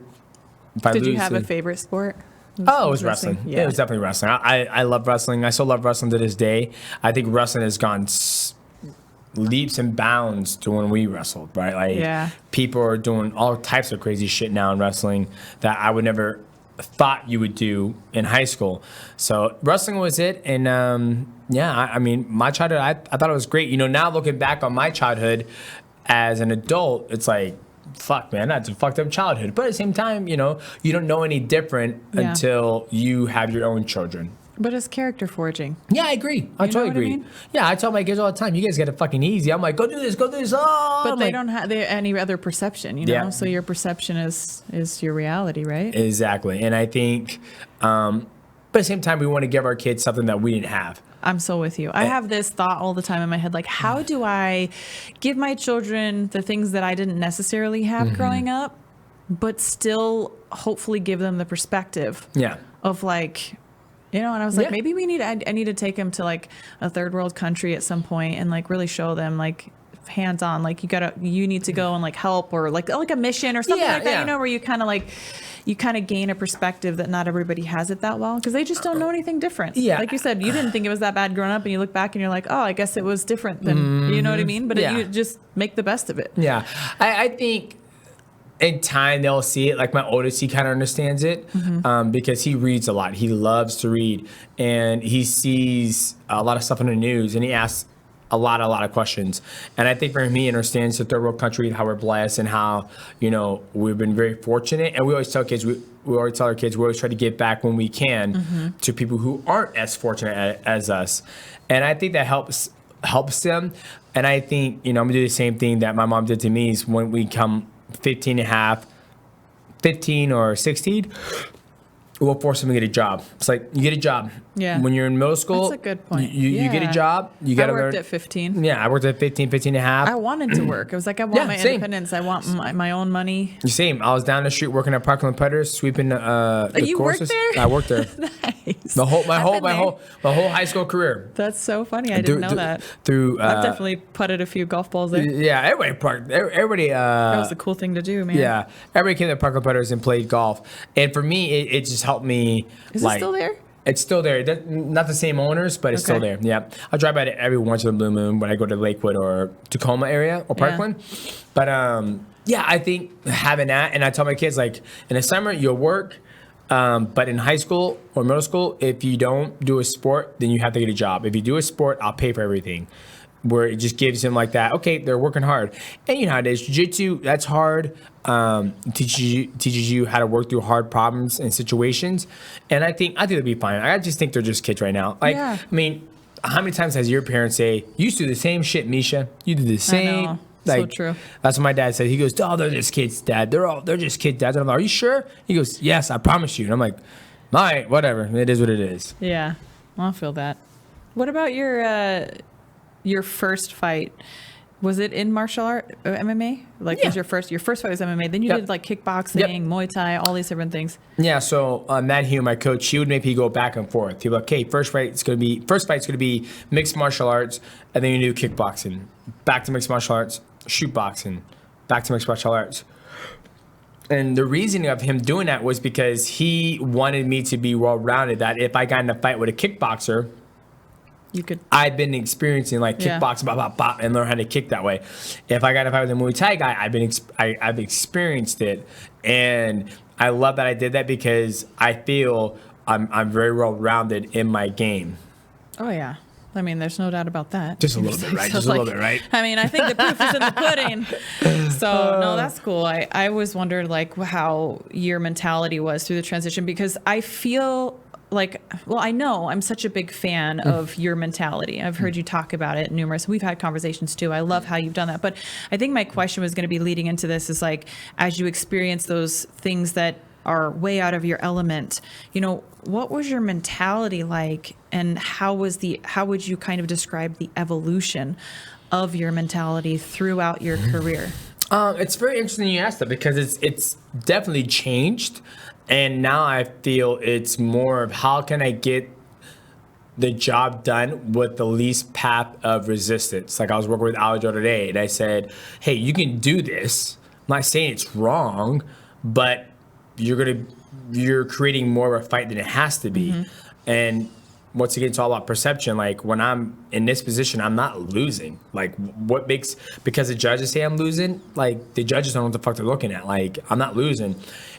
Did you have a favorite sport? It was wrestling. Yeah. It was definitely wrestling. I love wrestling. I still love wrestling to this day. I think wrestling has gone leaps and bounds to when we wrestled, right? Like people are doing all types of crazy shit now in wrestling that I would never thought you would do in high school. So wrestling was it. And I mean, my childhood, I thought it was great. You know, now looking back on my childhood as an adult, it's like, fuck, man, that's a fucked up childhood. But at the same time, you know, you don't know any different until you have your own children. But it's character forging. Yeah, I agree. I totally agree. I mean? Yeah, I tell my kids all the time, you guys get it fucking easy. I'm like, go do this. Oh, but they don't have any other perception, you know? Yeah. So your perception is your reality, right? Exactly. And I think, but at the same time, we want to give our kids something that we didn't have. I'm so with you. I have this thought all the time in my head, like, how do I give my children the things that I didn't necessarily have growing up, but still hopefully give them the perspective of like, you know, and I was like, maybe I need to take them to like a third world country at some point and like really show them like hands on, like you need to go and like help or like a mission or something like that, you know, where you kind of gain a perspective that not everybody has it that well because they just don't know anything different. Yeah. Like you said, you didn't think it was that bad growing up and you look back and you're like, oh, I guess it was different than, you know what I mean? But you just make the best of it. Yeah. I think in time they'll see it. Like my oldest, he kind of understands it because he reads a lot. He loves to read and he sees a lot of stuff in the news and he asks a lot of questions. And I think for him, he understands the third world country, how we're blessed and how, you know, we've been very fortunate. And we always tell kids, we always tell our kids, we always try to give back when we can to people who aren't as fortunate as us. And I think that helps them. And I think, you know, I'm gonna do the same thing that my mom did to me is when we come 15 or 16, we'll force them to get a job. It's like, you get a job. Yeah. When you're in middle school, that's a good point. You get a job. You got to learn. I worked at 15. Yeah, I worked at 15 and a half. I wanted to work. I was like, I want my independence. I want my own money. Same. I was down the street working at Parkland Putters, sweeping the you courses. Worked there? I worked there. Nice. My whole high school career. That's so funny. I didn't know that. I've definitely putted a few golf balls there. Yeah, everybody. That was a cool thing to do, man. Yeah, everybody came to Parkland Putters and played golf, and for me, it just helped me. Is it still there? It's still there. Not the same owners, but it's still there. Yeah. I drive by it every once in a blue moon when I go to Lakewood or Tacoma area or Parkland. Yeah. But I think having that, and I tell my kids, like, in the summer, you'll work. But in high school or middle school, if you don't do a sport, then you have to get a job. If you do a sport, I'll pay for everything. Where it just gives them like that, okay, they're working hard. And you know how it is. Jiu-jitsu, that's hard. Teaches you how to work through hard problems and situations. And I think they'll be fine. I just think they're just kids right now. Like, I mean, how many times has your parents say, you used to do the same shit, Miesha? You do the same. I know. Like, so true. That's what my dad said. He goes, oh, they're just kids, Dad. They're just kids, Dad. And I'm like, are you sure? He goes, yes, I promise you. And I'm like, all right, whatever. It is what it is. Yeah, I feel that. What about your first fight? Was it in martial art, MMA? Like, was your first fight was MMA? Then you did like kickboxing, Muay Thai, all these different things. Yeah. So Matt Hume, my coach, he would make me go back and forth. He'd be like, okay, first fight's gonna be mixed martial arts, and then you do kickboxing, back to mixed martial arts, shoot boxing, back to mixed martial arts. And the reasoning of him doing that was because he wanted me to be well-rounded. That if I got in a fight with a kickboxer, I've been experiencing like kickboxing, bop, bop, bop, and learn how to kick that way. If I got in a fight with a Muay Thai guy, I've experienced it, and I love that I did that because I feel I'm very well-rounded in my game. Oh yeah. I mean, there's no doubt about that. Just a little bit, right? Just a little bit, right? I mean, I think the proof is in the pudding. So, no, that's cool. I always wondered, like, how your mentality was through the transition, because I feel like, well, I know I'm such a big fan of your mentality. I've heard you talk about it numerous. We've had conversations, too. I love how you've done that. But I think my question was going to be leading into this is, like, as you experience those things that are way out of your element, what was your mentality like, and how would you kind of describe the evolution of your mentality throughout your career? It's very interesting you asked that, because it's definitely changed, and now I feel it's more of how can I get the job done with the least path of resistance. Like, I was working with Aljo today, and I said, hey, you can do this. I'm not saying it's wrong, but you're creating more of a fight than it has to be. And once again, it's all about perception. Like, when I'm in this position, I'm not losing. Like, because the judges say I'm losing, like, the judges don't know what the fuck they're looking at. Like, I'm not losing.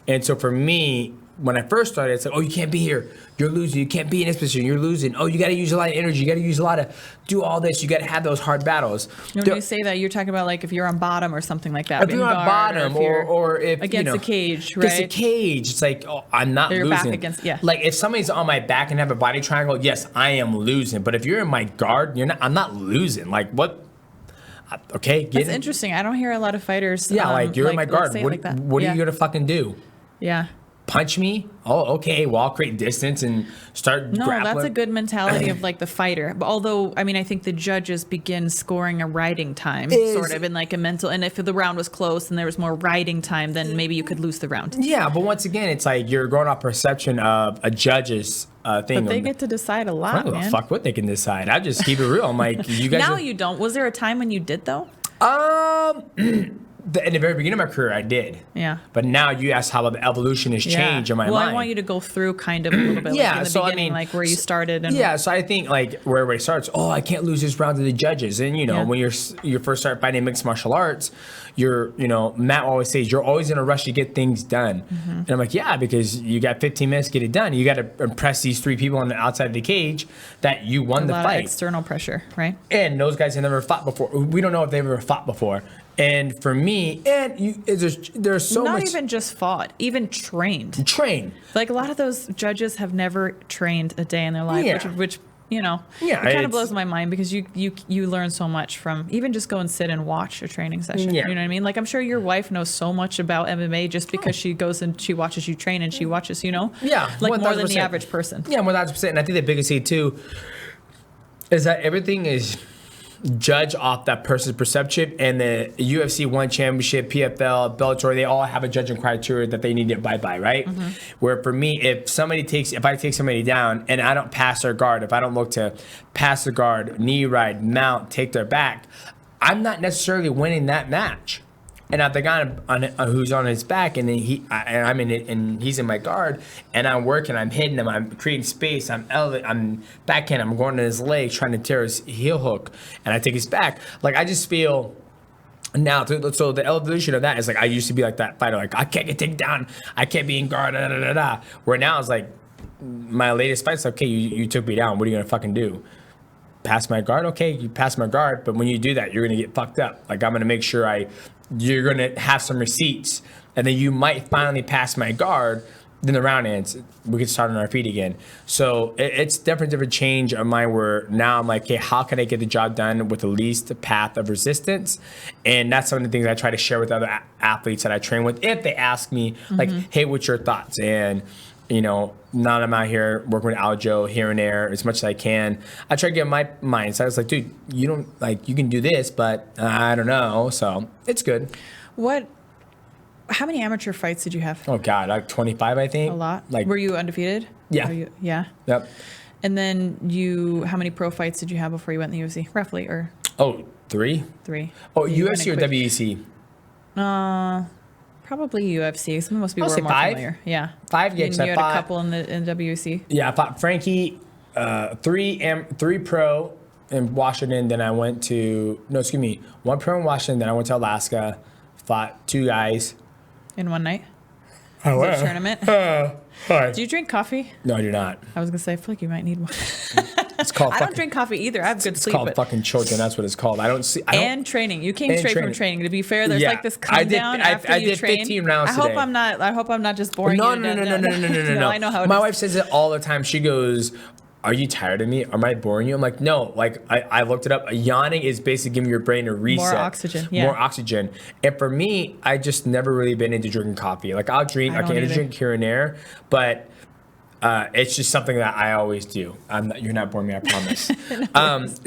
And so for me, when I first started, it's like, oh, you can't be here. You're losing. You can't be in this position. You're losing. Oh, you got to use a lot of energy. You got to use a lot of do all this. You got to have those hard battles. When you say that, you're talking about like if you're on bottom or something like that. If you're on bottom, or if against the cage, right? Against the cage, it's like, oh, I'm not losing. Back against, Like, if somebody's on my back and have a body triangle, yes, I am losing. But if you're in my guard, I'm not losing. Like, what? Okay, That's interesting. I don't hear a lot of fighters. Yeah, like, you're in my guard. What are you gonna fucking do? Yeah. Punch me? Oh, okay. Well, I'll create distance and start grappling. That's a good mentality of like the fighter. But although, I mean, I think the judges begin scoring a riding time, sort of in like a mental. And if the round was close and there was more riding time, then maybe you could lose the round. Yeah, but once again, it's like you're going off perception of a judge's thing. But they get to decide a lot, I don't know fuck what they can decide. I just keep it real. I'm like, you guys. Now you don't. Was there a time when you did though? In the very beginning of my career, I did. Yeah. But now you asked how the evolution has changed in my mind. Well, I want you to go through kind of a little bit. Like in the beginning, like where you started. And so I think like where everybody starts, oh, I can't lose this round to the judges. And, when you first start fighting mixed martial arts, Matt always says, you're always in a rush to get things done. And I'm like, yeah, because you got 15 minutes to get it done. You got to impress these three people on the outside of the cage that you won the fight. A lot of external pressure, right? And those guys have never fought before. We don't know if they've ever fought before. And for me, there's so much. Not even just fought, even trained. Like a lot of those judges have never trained a day in their life, which it kind of blows my mind, because you learn so much from even just go and sit and watch a training session. You know what I mean? Like, I'm sure your wife knows so much about MMA just because she goes and she watches you train and she watches, like 1,000%. More than the average person. Yeah, 1,000%. And I think the biggest thing too is that everything is judge off that person's perception, and the UFC 1 Championship, PFL, Bellator, they all have a judging criteria that they need to abide by, right? Where for me, if I take somebody down and I don't pass their guard, if I don't look to pass the guard, knee ride, mount, take their back, I'm not necessarily winning that match. And if the guy who's on his back, and then I'm in it, and he's in my guard, and I'm working, I'm hitting him, I'm creating space, I'm backhand, I'm going to his leg, trying to tear his heel hook, and I take his back. Like, I just feel now, so the evolution of that is like, I used to be like that fighter, like, I can't get taken down, I can't be in guard, Where now it's like, my latest fight's like, okay, you took me down, what are you gonna fucking do? Pass my guard? Okay, you pass my guard, but when you do that, you're gonna get fucked up. Like, I'm gonna make sure you're gonna have some receipts, and then you might finally pass my guard, then the round ends, we can start on our feet again. So it's definitely a different change of mine where now I'm like, okay, how can I get the job done with the least path of resistance? And that's some of the things I try to share with other athletes that I train with if they ask me, like, hey, what's your thoughts? And, you know, now that I'm out here working with Aljo here and there as much as I can, I try to get my mind. So I was like, dude, you don't, like, you can do this, but I don't know. So it's good. How many amateur fights did you have? Oh God, like 25, I think. A lot. Like, were you undefeated? Yeah. Yeah. Yep. And then how many pro fights did you have before you went in the UFC, roughly, or? Oh, 3. 3. Oh, UFC or WEC? Probably UFC. Some most people I'll are say more 5. familiar. Yeah. 5, yeah. You had a couple in WEC. Yeah, I fought Frankie, 3 pro in Washington. Then I went to 1 pro in Washington. Then I went to Alaska, fought 2 guys. In one night? Oh, was it a tournament? Do you drink coffee? No, I do not. I was gonna say, I feel like you might need one. It's called. I don't drink coffee either. I have good sleep. It's called fucking children. That's what it's called. And training. You came straight from training. To be fair, there's like this come down after you train. 15 rounds today. I hope I'm not just boring you. No. I know how. My wife says it all the time. She goes, "Are you tired of me? Am I boring you?" I'm like, no. Like I looked it up. Yawning is basically giving your brain a reset. More oxygen. Yeah. More oxygen. And for me, I just never really been into drinking coffee. Like I'll drink. I can drink here and there, but. It's just something that I always do. You're not boring me, I promise.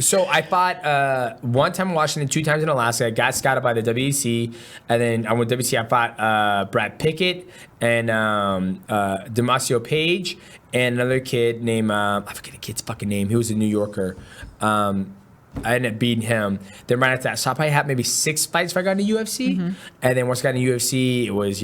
So I fought 1 time in Washington, 2 times in Alaska. I got scouted by the WEC, and then I went to WEC. I fought Brad Pickett and Demasio Page and another kid named I forget the kid's fucking name. He was a New Yorker. I ended up beating him. Then right after that, so I probably had maybe 6 fights if I got into UFC. And then once I got into UFC, it was,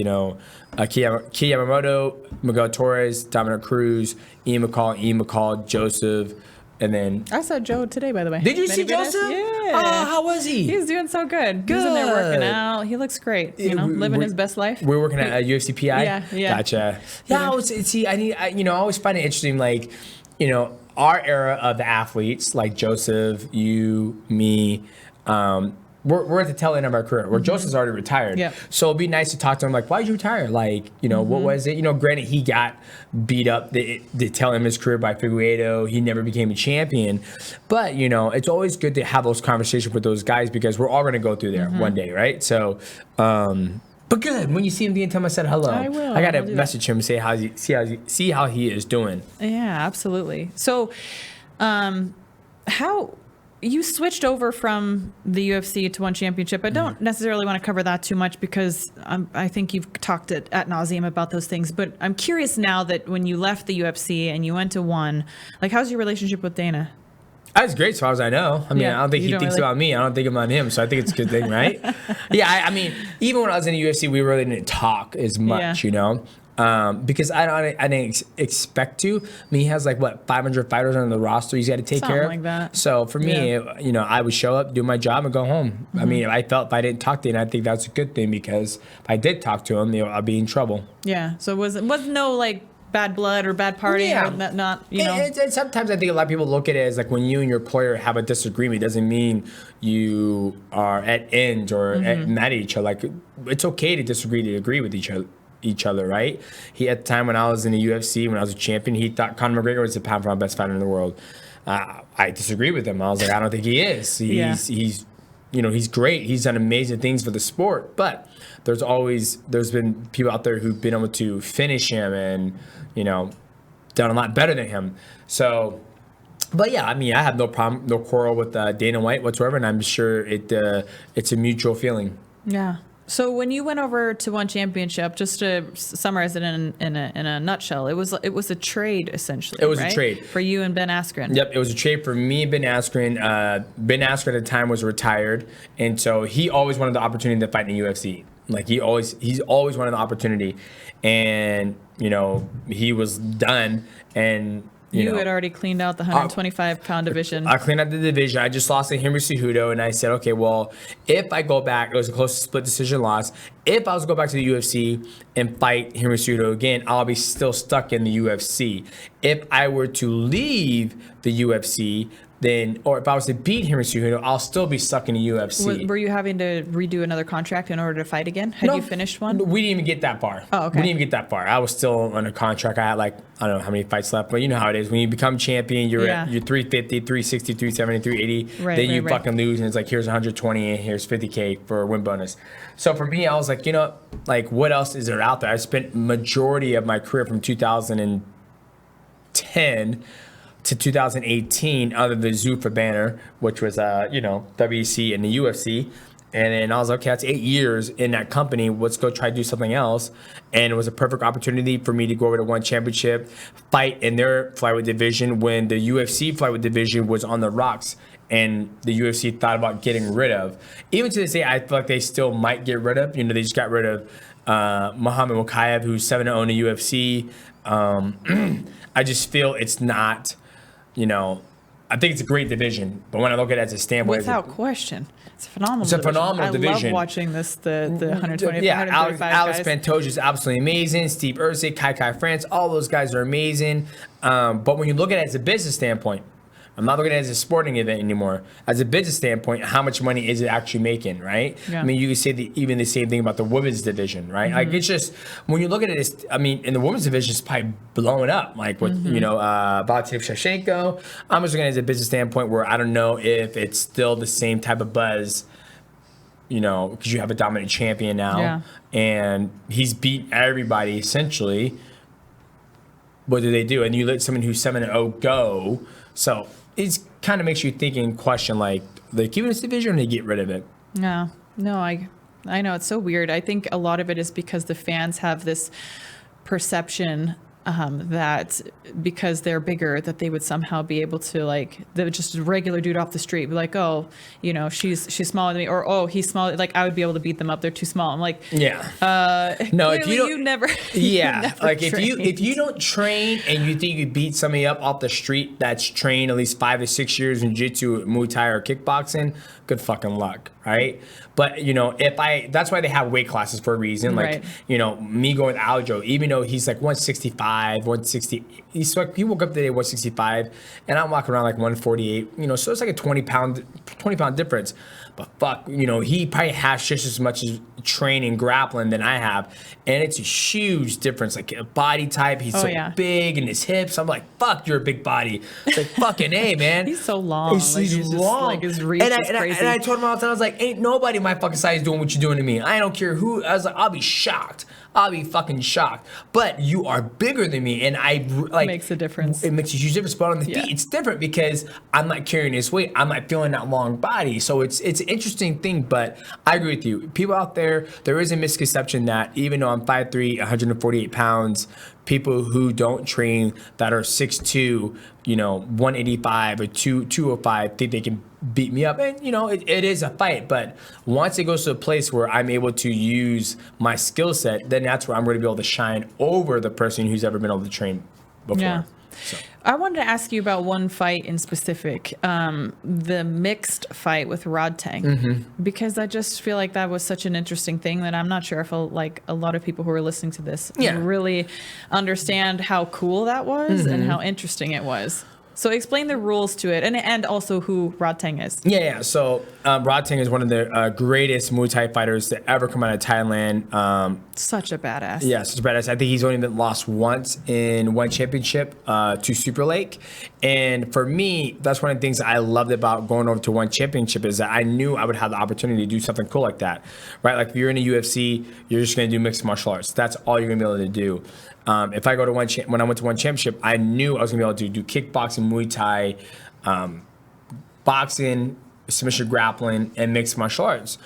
Yamamoto, Miguel Torres, Dominic Cruz, Ian McCall, Joseph, and then... I saw Joe today, by the way. Did you see Joseph? Yeah. Oh, how was he? He's doing so good. He's in there working out. He looks great, living his best life. We're working at UFC PI? Yeah. Gotcha. Yeah, I always find it interesting, like, our era of the athletes, like Joseph, you, me, we're at the tail end of our career. Where Joseph's already retired. Yep. So it'd be nice to talk to him, like, why did you retire? Like, what was it? Granted, he got beat up the tail end of his career by Figueiredo. He never became a champion. But, it's always good to have those conversations with those guys because we're all going to go through there one day, right? So, but good. When you see him again, tell him I said hello. I will. I got to message him and say see how he is doing. Yeah, absolutely. So, how you switched over from the UFC to One Championship? I don't necessarily want to cover that too much because I think you've talked ad nauseum about those things. But I'm curious now that when you left the UFC and you went to One, like, how's your relationship with Dana? That's great, as far as I know. I mean, I don't think he thinks about me. I don't think about him. So I think it's a good thing, right? I mean, even when I was in the UFC, we really didn't talk as much, because I didn't expect to. I mean, he has 500 fighters on the roster he's got to take care of. Something like that. So for me, I would show up, do my job, and go home. I mean, I felt if I didn't talk to him, I think that's a good thing because if I did talk to him, I'd be in trouble. Yeah. So was no bad blood or bad partying or not, And sometimes I think a lot of people look at it as when you and your employer have a disagreement, it doesn't mean you are at ends or mad at each other. It's okay to disagree to agree with each other, right? He, at the time when I was in the UFC, when I was a champion, he thought Conor McGregor was the pound-for-pound best fighter in the world. I disagree with him. I was like, I don't think he is. He's great. He's done amazing things for the sport, but there's been people out there who've been able to finish him and, done a lot better than him. So, but yeah, I mean, I have no problem, no quarrel with Dana White whatsoever, and I'm sure it's a mutual feeling. Yeah. So when you went over to One Championship, just to summarize it in a nutshell, it was a trade essentially. It was right? a trade for you and Ben Askren. Yep, it was a trade for me and Ben Askren. Ben Askren at the time was retired, and so he always wanted the opportunity to fight in the UFC. He's always wanted the opportunity, and he was done, and. You had already cleaned out the 125-pound division. I cleaned out the division. I just lost to Henry Cejudo, and I said, okay, well, if I go back, it was a close split decision loss. If I was to go back to the UFC and fight Henry Cejudo again, I'll be still stuck in the UFC. If I were to leave the UFC, then, or if I was to beat Henry Cejudo, I'll still be stuck in the UFC. Were you having to redo another contract in order to fight again? Had you finished one? We didn't even get that far. Oh, okay. We didn't even get that far. I was still under contract. I had like, I don't know how many fights left, but you know how it is. When you become champion, you're 350, 360, 370, 380. Then you fucking lose, and it's like, here's 120 and here's 50K for a win bonus. So for me, I was like, like what else is there out there? I spent majority of my career from 2010 to 2018 under the Zuffa banner, which was, WEC and the UFC. And then I was like, okay, that's 8 years in that company. Let's go try to do something else. And it was a perfect opportunity for me to go over to one championship, fight in their flyweight division when the UFC flyweight division was on the rocks and the UFC thought about getting rid of. Even to this day, I feel like they still might get rid of. They just got rid of Muhammad Mokaev, who's 7-0 in the UFC. I just feel it's not... I think it's a great division, but when I look at it as a standpoint, without question, it's a phenomenal. It's a phenomenal division. I love watching this. The 120. Yeah, Alex Pantoja is absolutely amazing. Steve Erceg, Kai France, all those guys are amazing. But when you look at it as a business standpoint, I'm not looking at it as a sporting event anymore. As a business standpoint, how much money is it actually making, right? Yeah. I mean, you can say even the same thing about the women's division, right? Mm-hmm. Like, it's just, when you look at it, in the women's division, it's probably blowing up, like with, Valentina Shevchenko. I'm just looking at it as a business standpoint where I don't know if it's still the same type of buzz, because you have a dominant champion now, and he's beat everybody, essentially. What do they do? And you let someone who's 7-0 go, so it kind of makes you think and question, like, they keep this division or they get rid of it? No, I know, it's so weird. I think a lot of it is because the fans have this perception that because they're bigger, that they would somehow be able to, like, just a regular dude off the street be like, oh, she's smaller than me, or oh, he's smaller. Like, I would be able to beat them up. They're too small. I'm like, no, if you never, like if you don't train and you think you beat somebody up off the street that's trained at least 5 to 6 years in jiu-jitsu, Muay Thai, or kickboxing, good fucking luck, right? But that's why they have weight classes for a reason. Like, me going with Aljo, even though he's like 165, 160, he woke up today 165, and I'm walking around like 148. So it's like a 20 pound difference. But fuck, he probably has just as much as training grappling than I have, and it's a huge difference. Like, a body type, he's big, and his hips. I'm like, fuck, you're a big body. It's like, fucking A, man. He's so long. He's long. Just, his reach is crazy. And I told him all the time, I was like, ain't nobody my fucking size doing what you're doing to me. I don't care who. I was like, I'll be shocked. I'll be fucking shocked. But you are bigger than me, and I like. It makes a difference. It makes a huge difference. But on the feet, it's different because I'm not carrying this weight. I'm not feeling that long body. So it's an interesting thing. But I agree with you. People out there is a misconception that even though I'm 5'3", 148 pounds, people who don't train that are 6'2", 185 or 205 think they can beat me up. And, it is a fight. But once it goes to a place where I'm able to use my skill set, then that's where I'm going to be able to shine over the person who's ever been able to train before. Yeah. So. I wanted to ask you about one fight in specific, the mixed fight with Rodtang, because I just feel like that was such an interesting thing that I'm not sure if a lot of people who are listening to this really understand how cool that was and how interesting it was. So explain the rules to it, and also who Rodtang is. Yeah. So Rodtang is one of the greatest Muay Thai fighters to ever come out of Thailand. Such a badass. Yeah, such a badass. I think he's only been lost once in one championship to Super Lake. And for me, that's one of the things I loved about going over to one championship is that I knew I would have the opportunity to do something cool like that, right? Like, if you're in the UFC, you're just going to do mixed martial arts. That's all you're going to be able to do. If I go to when I went to one championship, I knew I was going to be able to do kickboxing, Muay Thai, boxing, submission grappling, and mixed martial arts.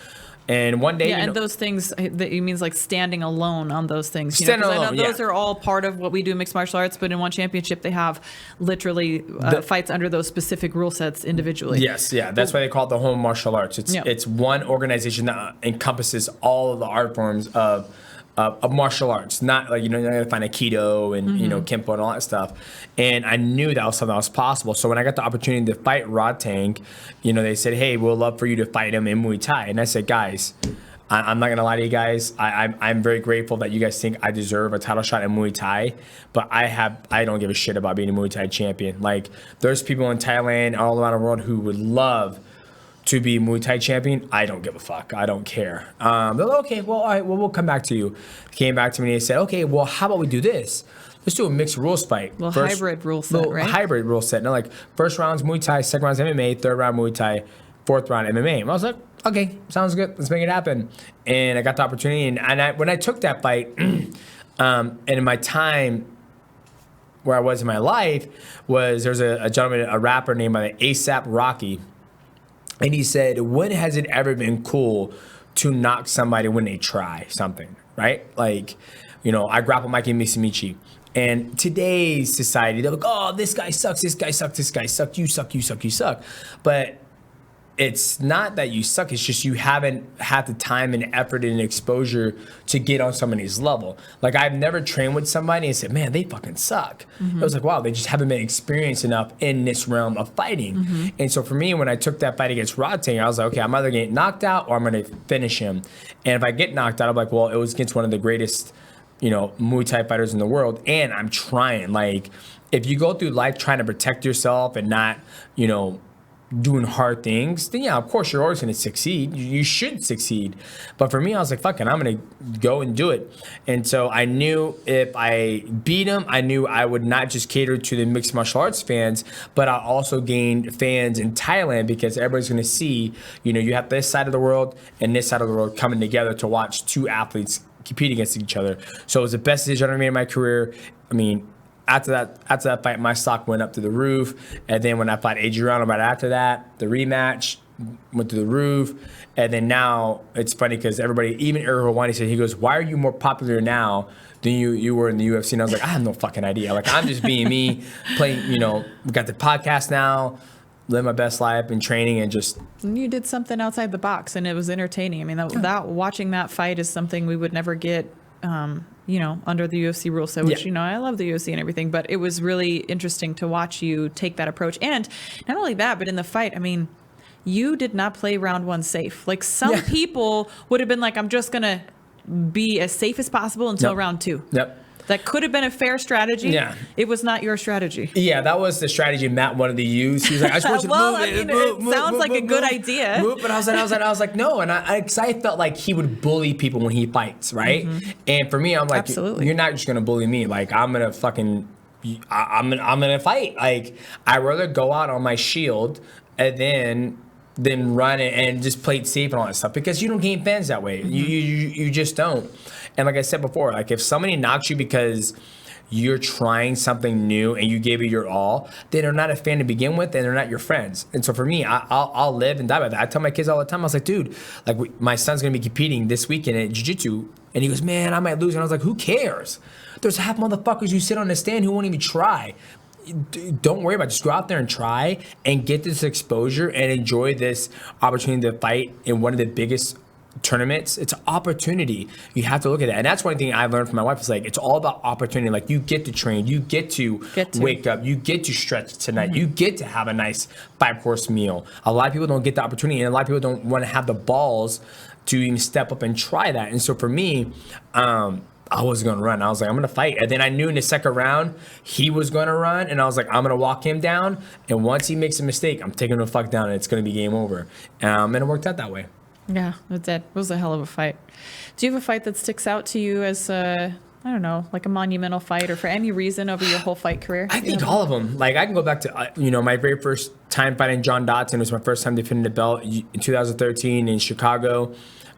And one day, and those things, it means like standing alone on those things. Standing alone, I know those are all part of what we do in mixed martial arts, but in one championship, they have literally fights under those specific rule sets individually. Yes, yeah, that's why they call it the home martial arts. It's one organization that encompasses all of the art forms of martial arts, not like, you're going to find Aikido and, Kempo and all that stuff. And I knew that was something that was possible. So when I got the opportunity to fight Rodtang, they said, hey, we'll love for you to fight him in Muay Thai. And I said, guys, I'm not gonna lie to you guys. I'm very grateful that you guys think I deserve a title shot in Muay Thai, but I don't give a shit about being a Muay Thai champion. Like, there's people in Thailand, all around the world, who would love to be Muay Thai champion. I don't give a fuck. I don't care. They're like, okay, well, all right, well, we'll come back to you. Came back to me and they said, okay, well, how about we do this? Let's do a mixed rules fight. Hybrid rule set, right? Hybrid rule set. No, like, first round's Muay Thai, second round's MMA, third round Muay Thai, fourth round MMA. And I was like, okay, sounds good. Let's make it happen. And I got the opportunity. And when I took that fight, and in my time where I was in my life, there's a gentleman, a rapper named A$AP Rocky. And he said, when has it ever been cool to knock somebody when they try something, right? Like, I grapple Mikey Misimichi. And today's society, they're like, oh, this guy sucks, this guy sucks, this guy sucks, you suck, you suck, you suck. But it's not that you suck, it's just you haven't had the time and effort and exposure to get on somebody's level. Like, I've never trained with somebody and said, man, they fucking suck. I was like, wow, they just haven't been experienced enough in this realm of fighting. And so for me, when I took that fight against Rodtang, I was like, okay, I'm either getting knocked out or I'm gonna finish him. And if I get knocked out, I'm like, well, it was against one of the greatest, Muay Thai fighters in the world, and I'm trying. Like, if you go through life trying to protect yourself and not, doing hard things, then yeah, of course you're always going to succeed. You should succeed. But for me, I was like, fuck it, I'm going to go and do it. And so I knew if I beat him, I knew I would not just cater to the mixed martial arts fans, but I also gained fans in Thailand, because everybody's going to see, you have this side of the world and this side of the world coming together to watch two athletes compete against each other. So it was the best decision I made in my career. I mean, after that fight, my stock went up to the roof. And then when I fought Adriano right after that, the rematch went to the roof. And then now it's funny because everybody, even Eric Rwani said, he goes, why are you more popular now than you were in the UFC? And I was like, I have no fucking idea. Like, I'm just being me, playing, we got the podcast now, live my best life and training, and just. And you did something outside the box, and it was entertaining. I mean, that watching that fight is something we would never get, under the UFC rule set, which, I love the UFC and everything, but it was really interesting to watch you take that approach. And not only that, but in the fight, I mean, you did not play round one safe. Like, some people would have been like, I'm just going to be as safe as possible until round two. That could have been a fair strategy. Yeah. It was not your strategy. Yeah, that was the strategy Matt wanted to use. He was like, I just want you to move. It sounds like a good idea. But I was like, no. And I felt like he would bully people when he fights, right? And for me, I'm like, you're not just gonna bully me. Like, I'm gonna fight. Like, I'd rather go out on my shield and then run it and just play it safe and all that stuff, because you don't gain fans that way. You just don't. And like I said before, like, if somebody knocks you because you're trying something new and you gave it your all, then they're not a fan to begin with, and they're not your friends. And so for me, I'll live and die by that. I tell my kids all the time, I was like, dude, like, my son's gonna be competing this weekend at jiu-jitsu, and he goes, man, I might lose. And I was like, who cares? There's half motherfuckers who sit on the stand who won't even try. Don't worry about it. Just go out there and try and get this exposure and enjoy this opportunity to fight in one of the biggest tournaments. It's an opportunity. You have to look at that. And that's one thing I've learned from my wife, is like, it's all about opportunity. Like, you get to train, you get to wake up, you get to stretch tonight, you get to have a nice 5-course meal. A lot of people don't get the opportunity, and a lot of people don't want to have the balls to even step up and try that. And so for me, I was going to run. I was like, I'm going to fight. And then I knew in the second round, he was going to run. And I was like, I'm going to walk him down. And once he makes a mistake, I'm taking him the fuck down, and it's going to be game over. And it worked out that way. Yeah, it did. It was a hell of a fight. Do you have a fight that sticks out to you as I don't know, like a monumental fight, or for any reason over your whole fight career? I think all of them. Like, I can go back to, my very first time fighting John Dotson. It was my first time defending the belt in 2013 in Chicago.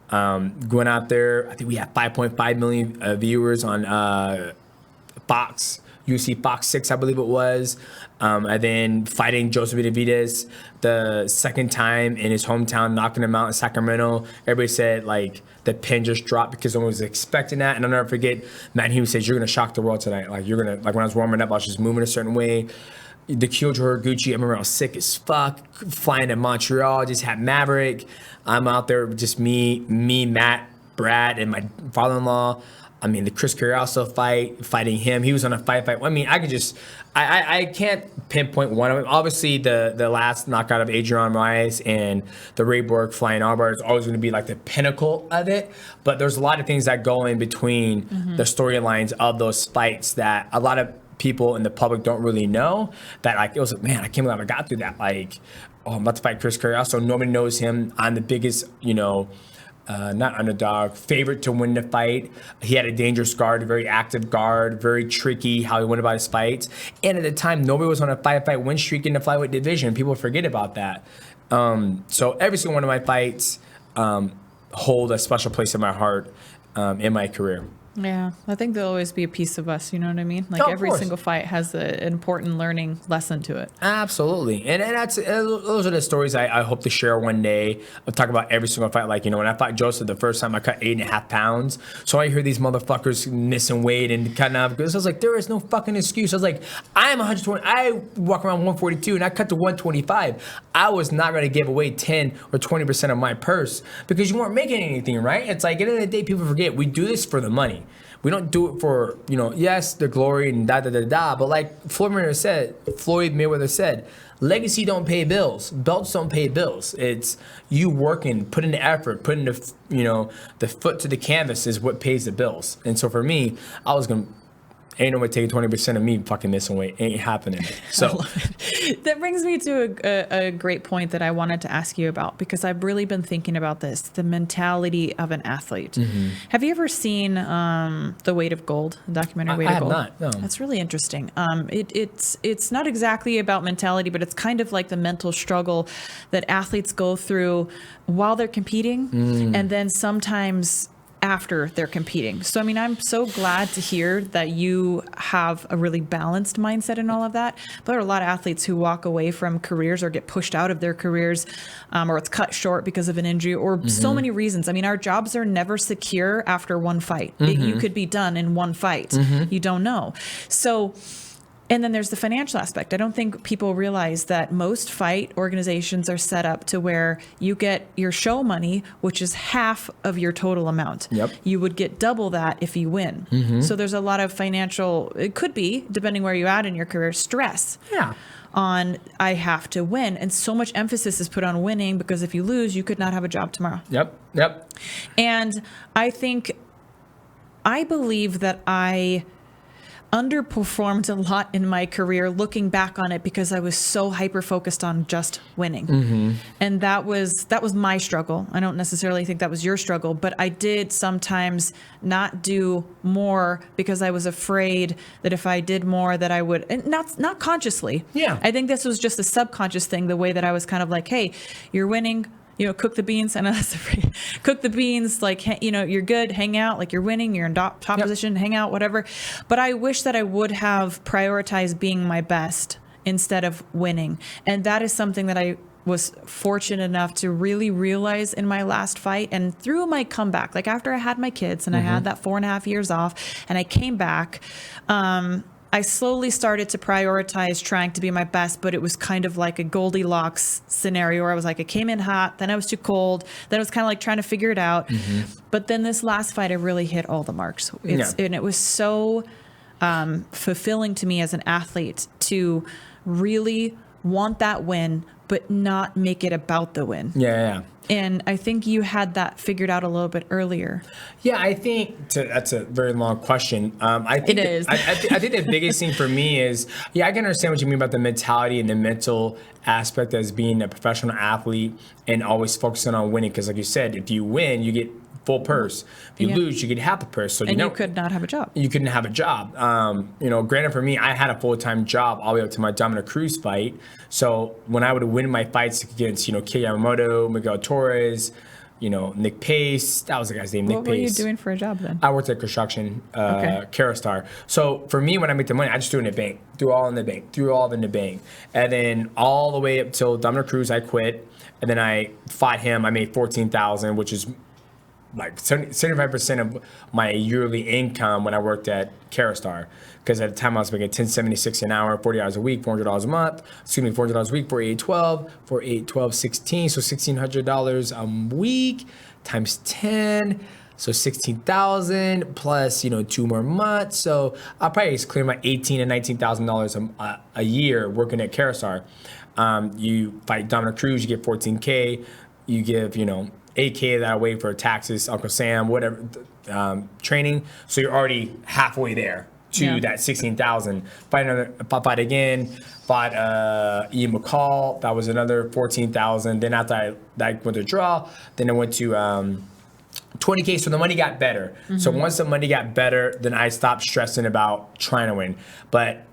Going out there, I think we had 5.5 million viewers on Fox, UFC Fox 6, I believe it was. And then fighting Joseph Benavidez the second time in his hometown, knocking him out in Sacramento. Everybody said, like, the pin just dropped because no one was expecting that. And I'll never forget, Matt Hughes says, you're going to shock the world tonight. Like, when I was warming up, I was just moving a certain way. The Kyoto Haraguchi, I remember I was sick as fuck, flying to Montreal, just had Maverick. I'm out there, just me, Matt, Brad, and my father-in-law. I mean, the Chris Curiaso fighting him. He was on a fight. I mean, I can't pinpoint one of them. Obviously, the last knockout of Adrian Moraes and the Ray Borg flying armbar is always going to be like the pinnacle of it. But there's a lot of things that go in between the storylines of those fights that a lot of people in the public don't really know. That like, it was like, man, I can't believe I got through that. Like, oh, I'm about to fight Chris Curiaso. Nobody knows him. I'm the biggest, not underdog, favorite to win the fight. He had a dangerous guard, a very active guard, very tricky how he went about his fights. And at the time, nobody was on a fight win streak in the flyweight division. People forget about that. So every single one of my fights hold a special place in my heart in my career. Yeah, I think there'll always be a piece of us, you know what I mean? Like every single fight has an important learning lesson to it. Absolutely. And those are the stories I hope to share one day. I'll talk about every single fight. Like, when I fought Joseph the first time, I cut 8.5 pounds. So I hear these motherfuckers missing weight and cutting out. Because I was like, there is no fucking excuse. I was like, I am 120. I walk around 142 and I cut to 125. I was not going to give away 10 or 20% of my purse because you weren't making anything, right? It's like, at the end of the day, people forget we do this for the money. We don't do it for, yes, the glory and da. But like Floyd Mayweather said, legacy don't pay bills. Belts don't pay bills. It's you working, putting the effort, putting the foot to the canvas is what pays the bills. And so for me, I was going to, ain't no way taking 20% of me fucking missing weight. Ain't happening. So that brings me to a great point that I wanted to ask you about, because I've really been thinking about this, the mentality of an athlete. Mm-hmm. Have you ever seen The Weight of Gold, the documentary Weight of Gold? I have not, no. That's really interesting. It's not exactly about mentality, but it's kind of like the mental struggle that athletes go through while they're competing, and then sometimes after they're competing. So, I mean, I'm so glad to hear that you have a really balanced mindset in all of that. But there are a lot of athletes who walk away from careers or get pushed out of their careers, or it's cut short because of an injury or so many reasons. I mean, our jobs are never secure after one fight. You could be done in one fight. You don't know. So, and then there's the financial aspect. I don't think people realize that most fight organizations are set up to where you get your show money, which is half of your total amount. Yep. You would get double that if you win. So there's a lot of financial, it could be, depending where you're at in your career, stress. Yeah. On I have to win. And so much emphasis is put on winning because if you lose, you could not have a job tomorrow. Yep. And I believe that I underperformed a lot in my career looking back on it because I was so hyper focused on just winning. And that was my struggle. I don't necessarily think that was your struggle, but I did sometimes not do more because I was afraid that if I did more that I would, and not consciously. Yeah. I think this was just a subconscious thing, the way that I was kind of like, hey, you're winning, cook the beans. I know that's cook the beans, like, you're good, hang out, like you're winning, you're in top position, hang out, whatever. But I wish that I would have prioritized being my best instead of winning. And that is something that I was fortunate enough to really realize in my last fight and through my comeback, like after I had my kids and I had that 4.5 years off and I came back, I slowly started to prioritize trying to be my best, but it was kind of like a Goldilocks scenario where I was like, I came in hot, then I was too cold, then I was kind of like trying to figure it out. But then this last fight, I really hit all the marks. And it was so fulfilling to me as an athlete to really want that win, but not make it about the win. Yeah. And I think you had that figured out a little bit earlier. Yeah, I think that's a very long question. I think it is. I think the biggest thing for me is, I can understand what you mean about the mentality and the mental aspect as being a professional athlete and always focusing on winning. Because like you said, if you win, you get full purse. If you lose, you get half the purse. So you could not have a job. You couldn't have a job. Granted for me, I had a full-time job all the way up to my Dominic Cruz fight. So when I would win my fights against, Kei Yamamoto, Miguel Torres, Nick Pace, that was the guy's name, Nick Pace. What were you doing for a job then? I worked at construction, Kerastar. So for me, when I make the money, I just threw it in the bank, threw all in the bank. And then all the way up till Dominic Cruz, I quit. And then I fought him. I made $14,000, which is like 75% of my yearly income when I worked at Kerastar, because at the time I was making $10.76 an hour, 40 hours a week, $400 a month. $400 a week, 4 8 12, 16, so $1,600 a week times 10. So 16,000 plus, 2 more months. So I'll probably just clear my $18,000 and $19,000 a year working at Carousel. You fight Dominic Cruz, you get 14K. You give, $8K that away for taxes, Uncle Sam, whatever, training. So you're already halfway there to that 16,000. Fight again. Fought Ian McCall. That was another 14,000. Then after I went to draw, then I went to 20K. So the money got better. So once the money got better, then I stopped stressing about trying to win. But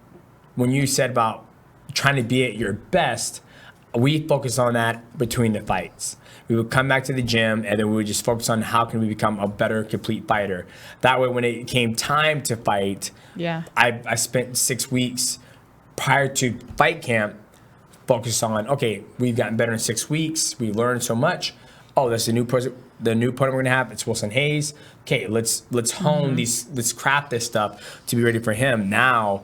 when you said about trying to be at your best, we focus on that between the fights. We would come back to the gym and then we would just focus on how can we become a better complete fighter. That way, when it came time to fight, I spent 6 weeks prior to fight camp focused on, okay, we've gotten better in 6 weeks. We learned so much. Oh, that's the new opponent we're gonna have. It's Wilson Hayes. Okay, let's hone these, let's craft this stuff to be ready for him. Now,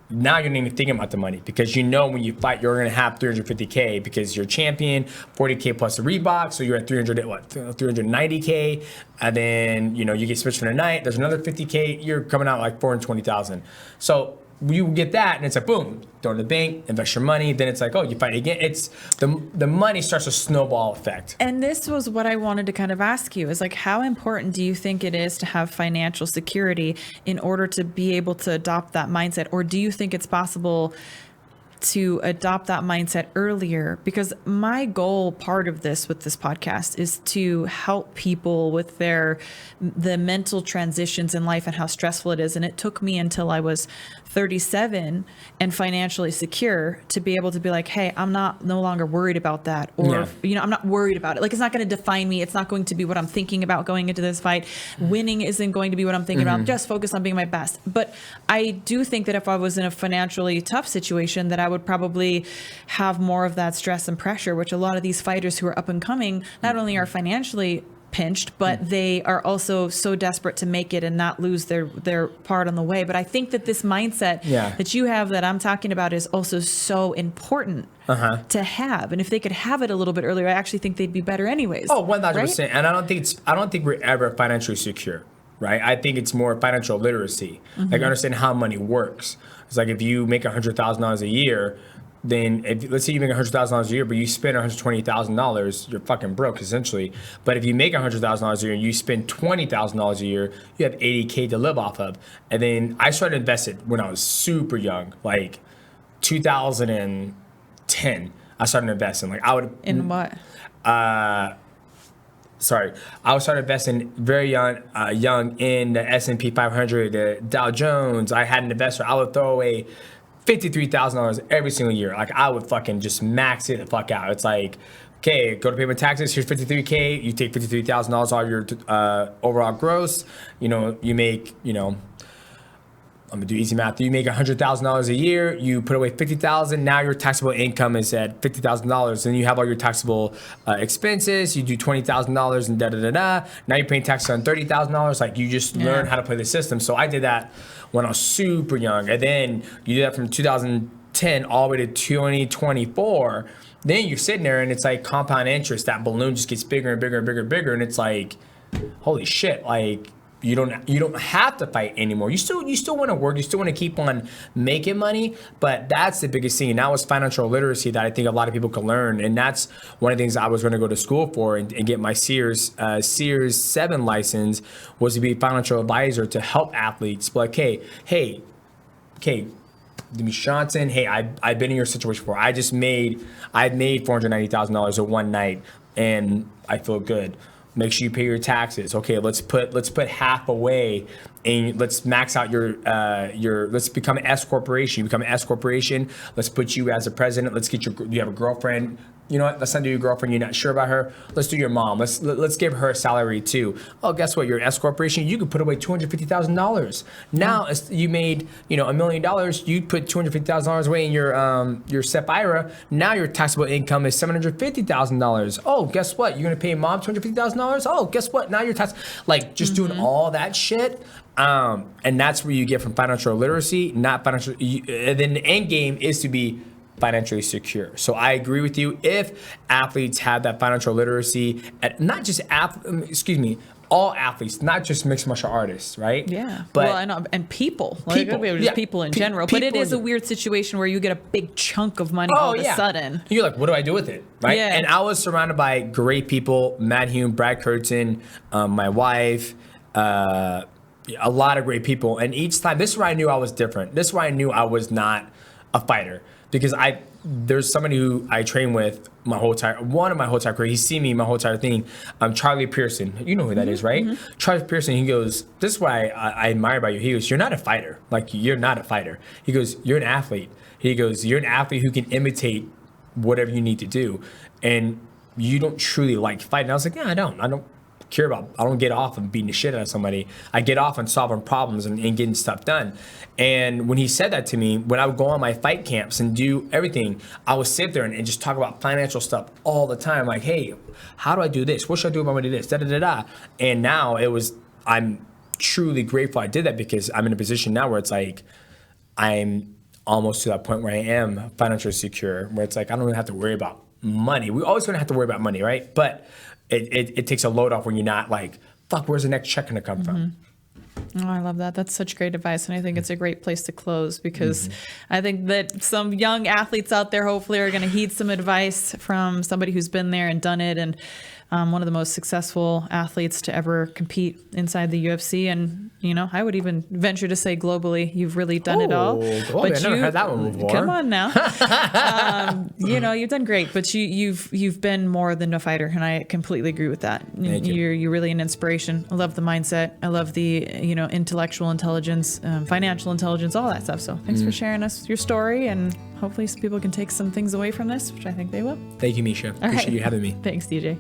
now you're not even thinking about the money because when you fight, you're going to have 350K because you're champion, 40K plus the Reebok. So you're at 390K. And then, you get switched for the night. There's another 50K. You're coming out like 420,000. So you get that and it's like, boom, throw in the bank, invest your money. Then it's like, oh, you fight again. It's the money starts a snowball effect. And this was what I wanted to kind of ask you is like, how important do you think it is to have financial security in order to be able to adopt that mindset? Or do you think it's possible to adopt that mindset earlier? Because my goal, part of this with this podcast, is to help people with the mental transitions in life and how stressful it is. And it took me until I was 37 and financially secure to be able to be like, hey, I'm no longer worried about that. Or, I'm not worried about it. Like, it's not going to define me. It's not going to be what I'm thinking about going into this fight. Winning isn't going to be what I'm thinking about. I'm just focused on being my best. But I do think that if I was in a financially tough situation, that I would probably have more of that stress and pressure, which a lot of these fighters who are up and coming not only are financially pinched, but they are also so desperate to make it and not lose their part on the way. But I think that this mindset that you have that I'm talking about is also so important to have. And if they could have it a little bit earlier, I actually think they'd be better anyways. Oh, 1,000%. Right? And I don't think we're ever financially secure, right? I think it's more financial literacy. Like, understand how money works. It's like if you make $100,000 a year, then let's say you make $100,000 a year, but you spend $120,000, you're fucking broke essentially. But if you make $100,000 a year and you spend $20,000 a year, you have $80K to live off of. And then I started investing when I was super young, like 2010. I started investing. Like, I would in what? I started investing very young in the S&P 500, the Dow Jones. I had an investor. I would throw away $53,000 every single year. Like, I would fucking just max it the fuck out. It's like, okay, go to pay my taxes. Here's $53K. You take $53,000 out of your overall gross. You make, I'm gonna do easy math. You make $100,000 a year. You put away $50,000. Now your taxable income is at $50,000. And you have all your taxable expenses. You do $20,000 and da da da da. Now you're paying taxes on $30,000. Like, you just learn how to play the system. So I did that when I was super young. And then you do that from 2010 all the way to 2024. Then you're sitting there and it's like compound interest. That balloon just gets bigger and bigger and bigger and bigger. And it's like, holy shit, like, you don't have to fight anymore. You still want to work. You still want to keep on making money, but that's the biggest thing. And that was financial literacy that I think a lot of people can learn. And that's one of the things I was going to go to school for and get my Sears 7 license, was to be a financial advisor to help athletes. But like, hey, Demetrius Johnson, hey, I've been in your situation before. I've made $490,000 in one night, and I feel good. Make sure you pay your taxes. Okay, let's put half away, and let's max out your let's become an S corporation. You become an S corporation. Let's put you as a president. Let's get you have a girlfriend. You know what? Let's not do your girlfriend. You're not sure about her. Let's do your mom. Let's give her a salary too. Oh, guess what? You're an S corporation. You could put away $250,000. Now you made $1 million. You put $250,000 away in your SEP IRA. Now your taxable income is $750,000. Oh, guess what? You're gonna pay mom $250,000. Oh, guess what? Now your tax, like, just doing all that shit. And that's where you get from financial literacy, not financial. And then the end game is to be financially secure. So I agree with you. If athletes have that financial literacy, not just all athletes, not just mixed martial artists, right? Yeah. But and people, people in general. But it is a weird situation where you get a big chunk of money all of a sudden. You're like, what do I do with it, right? Yeah. And I was surrounded by great people: Matt Hume, Brad Curtin, my wife, a lot of great people. And each time, this is where I knew I was different. This is where I knew I was not a fighter, because there's somebody who I train with my whole entire career. He's seen me my whole entire thing. Charlie Pearson. You know who that is, right? Mm-hmm. Charlie Pearson, he goes, this is why I admire about you. He goes, you're not a fighter. Like, you're not a fighter. He goes, you're an athlete. He goes, you're an athlete who can imitate whatever you need to do. And you don't truly like fighting. I was like, yeah, I don't get off on beating the shit out of somebody. I get off on solving problems and getting stuff done. And when he said that to me, when I would go on my fight camps and do everything, I would sit there and just talk about financial stuff all the time. Like, hey, how do I do this? What should I do if I'm gonna do this? And now I'm truly grateful I did that, because I'm in a position now where it's like, I'm almost to that point where I am financially secure, where it's like, I don't even have to worry about money. We always gonna have to worry about money, right? But it takes a load off when you're not like, fuck, where's the next check gonna come from? Oh, I love that. That's such great advice. And I think it's a great place to close, because I think that some young athletes out there hopefully are going to heed some advice from somebody who's been there and done it. And one of the most successful athletes to ever compete inside the UFC. And, I would even venture to say globally, you've really done it all. But I never heard that one before. Come on now. You've done great, but you've been more than a fighter. And I completely agree with that. Thank you. You're really an inspiration. I love the mindset. I love the, intellectual intelligence, financial intelligence, all that stuff. So thanks for sharing us your story, and hopefully some people can take some things away from this, which I think they will. Thank you, Miesha. Appreciate you having me. Thanks, DJ.